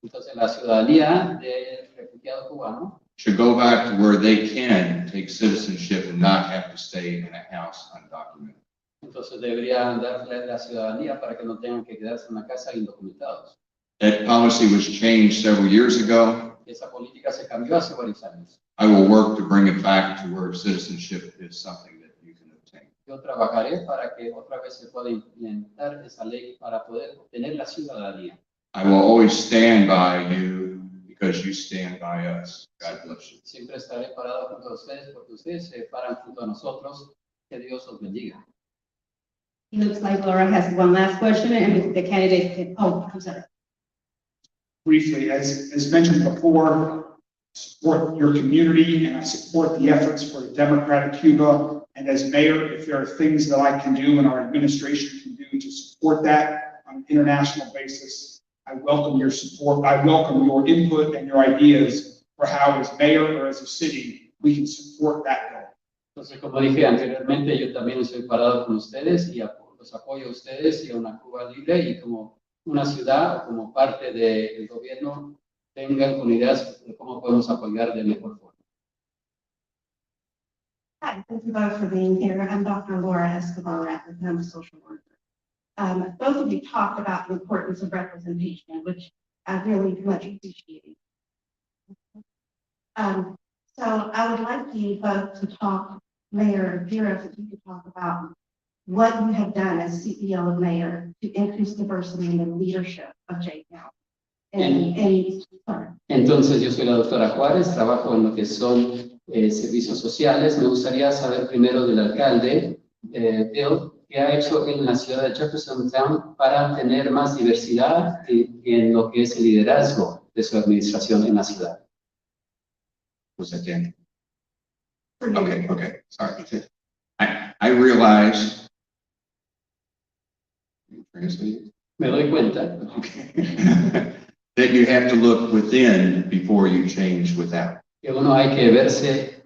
Entonces la ciudadanía del refugiado cubano should go back to where they can take citizenship and not have to stay in a house undocumented. entonces deberían darle la ciudadanía para que no tengan que quedarse en una casa indocumentados. That policy was changed several years ago. Esa política se cambió hace varios años. I will work to bring it back to where citizenship is something that you can obtain. Yo trabajaré para que otra vez se pueda implementar esa ley para poder obtener la ciudadanía. I will always stand by you because you stand by us. God bless you. Siempre estaré parado junto a ustedes porque ustedes se paran junto a nosotros. Que Dios os bendiga. It looks like Laura has one last question, and the candidate can, oh, I'm sorry. Briefly, as mentioned before, support your community and I support the efforts for a democratic Cuba. And as mayor, if there are things that I can do and our administration can do to support that on an international basis, I welcome your support. I welcome your input and your ideas for how as mayor or as a city, we can support that goal. Entonces, como dije anteriormente, yo también estoy parado con ustedes y los apoyo a ustedes y a una Cuba libre y como una ciudad o como parte del gobierno tengan con ideas de cómo podemos apoyar de mejor forma. Hi, thank you both for being here. I'm Dr. Laura Escobar, and I'm a social worker. Both of you talked about the importance of representation, which I really much appreciate. So I would like you both to talk, Mayor Giros, if you could talk about what you have done as CEO of Mayor to increase diversity in the leadership of JCAL. Entonces, yo soy la doctora Juárez, trabajo en lo que son servicios sociales. Me gustaría saber primero del alcalde, Bill, qué ha hecho en la ciudad de Jeffersontown para tener más diversidad en lo que es el liderazgo de su administración en la ciudad. Was that Danny? Okay, sorry. I realize. Me doy cuenta that you have to look within before you change without. que uno hay que verse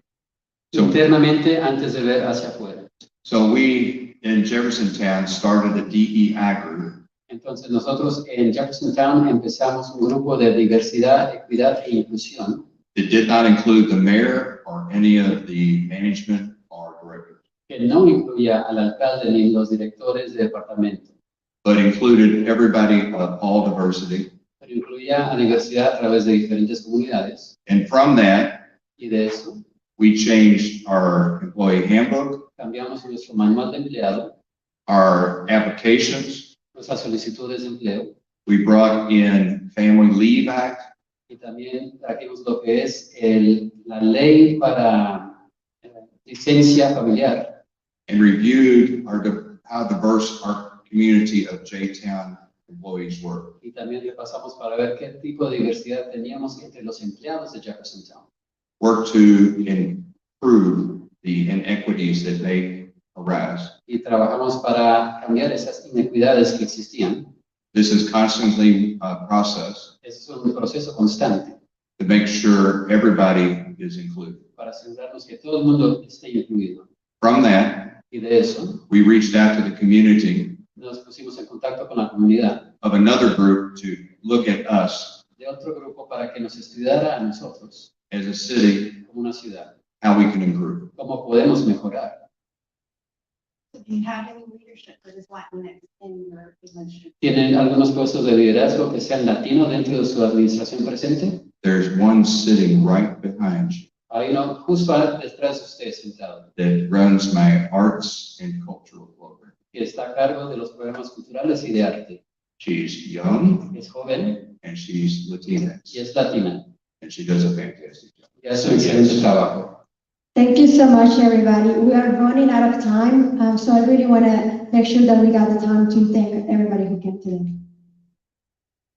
internamente antes de ver hacia afuera. So we in Jeffersontown started a DEI group. Entonces nosotros en Jeffersontown empezamos un grupo de diversidad, equidad e inclusión. It did not include the mayor or any of the management or directors, Que no incluía al alcalde ni los directores de departamento, but included everybody of all diversity. pero incluía a diversidad a través de diferentes comunidades. And from that, Y de eso we changed our employee handbook, cambiamos nuestro manual de empleado, our applications. nuestras solicitudes de empleo, We brought in Family Leave Act. y también trajimos lo que es la ley para licencia familiar. And reviewed how diverse our community of J-Town employees were. Y también repasamos para ver qué tipo de diversidad teníamos entre los empleados de Jeffersontown. Work to improve the inequities that may arise. Y trabajamos para cambiar esas inequidades que existían. This is constantly a process Es un proceso constante to make sure everybody is included. para asegurarnos que todo el mundo esté incluido. From that, Y de eso we reached out to the community nos pusimos en contacto con la comunidad of another group to look at us de otro grupo para que nos estudiara a nosotros as a city, como una ciudad, how we can improve. cómo podemos mejorar. Do you have any leadership that is Latinx in your administration? ¿Tienen algunos puestos de liderazgo que sean latinos dentro de su administración presente? There's one sitting right behind you Hay uno justo detrás de usted sentado, that runs my arts and cultural program. que está a cargo de los programas culturales y de arte. She's young Es joven and she's Latinx, y es latina. and she does a fantastic job. Y hace un excelente trabajo. Thank you so much, everybody. We are running out of time, so I really want to make sure that we got the time to thank everybody who came today.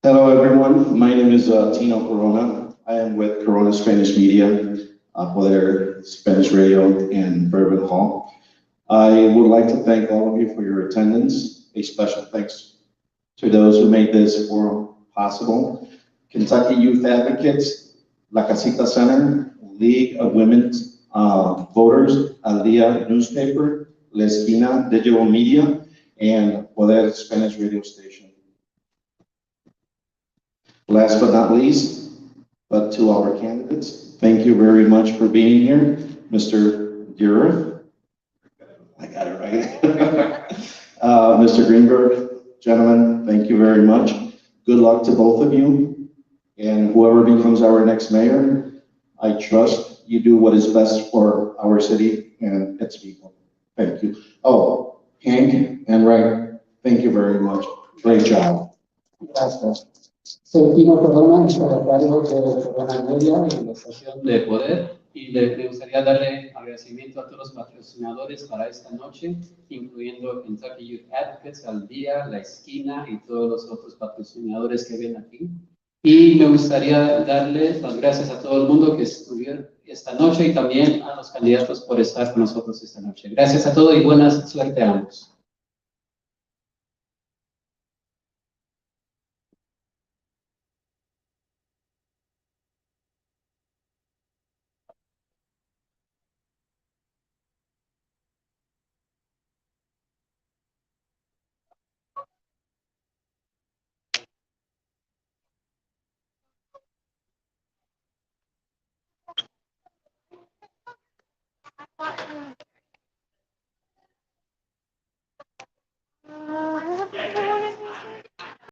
Hello, everyone. My name is Tino Corona. I am with Corona Spanish Media, Poder Spanish Radio in Bourbon Hall. I would like to thank all of you for your attendance. A special thanks to those who made this forum possible. Kentucky Youth Advocates, La Casita Center, League of Women's Voters, Al Día Newspaper, La Esquina Digital Media, and Poder Spanish Radio Station. Last but not least, but to our candidates, thank you very much for being here. Mr. Dura, I got it right. Mr. Greenberg, gentlemen, thank you very much. Good luck to both of you. And whoever becomes our next mayor, I trust you do what is best for our city and its people. Thank you. Oh, Hank and Ray, thank you very much. Great job. Gracias. Soy Tino Corona, secretario de Corona Media en la estación de Poder, y me gustaría darle agradecimiento a todos los patrocinadores para esta noche, incluyendo Kentucky Youth Advocates, Al Día, La Esquina y todos los otros patrocinadores que ven aquí. Y me gustaría darle las gracias a todo el mundo que estuvieron esta noche y también a los candidatos por estar con nosotros esta noche. Gracias a todos y buena suerte a ambos.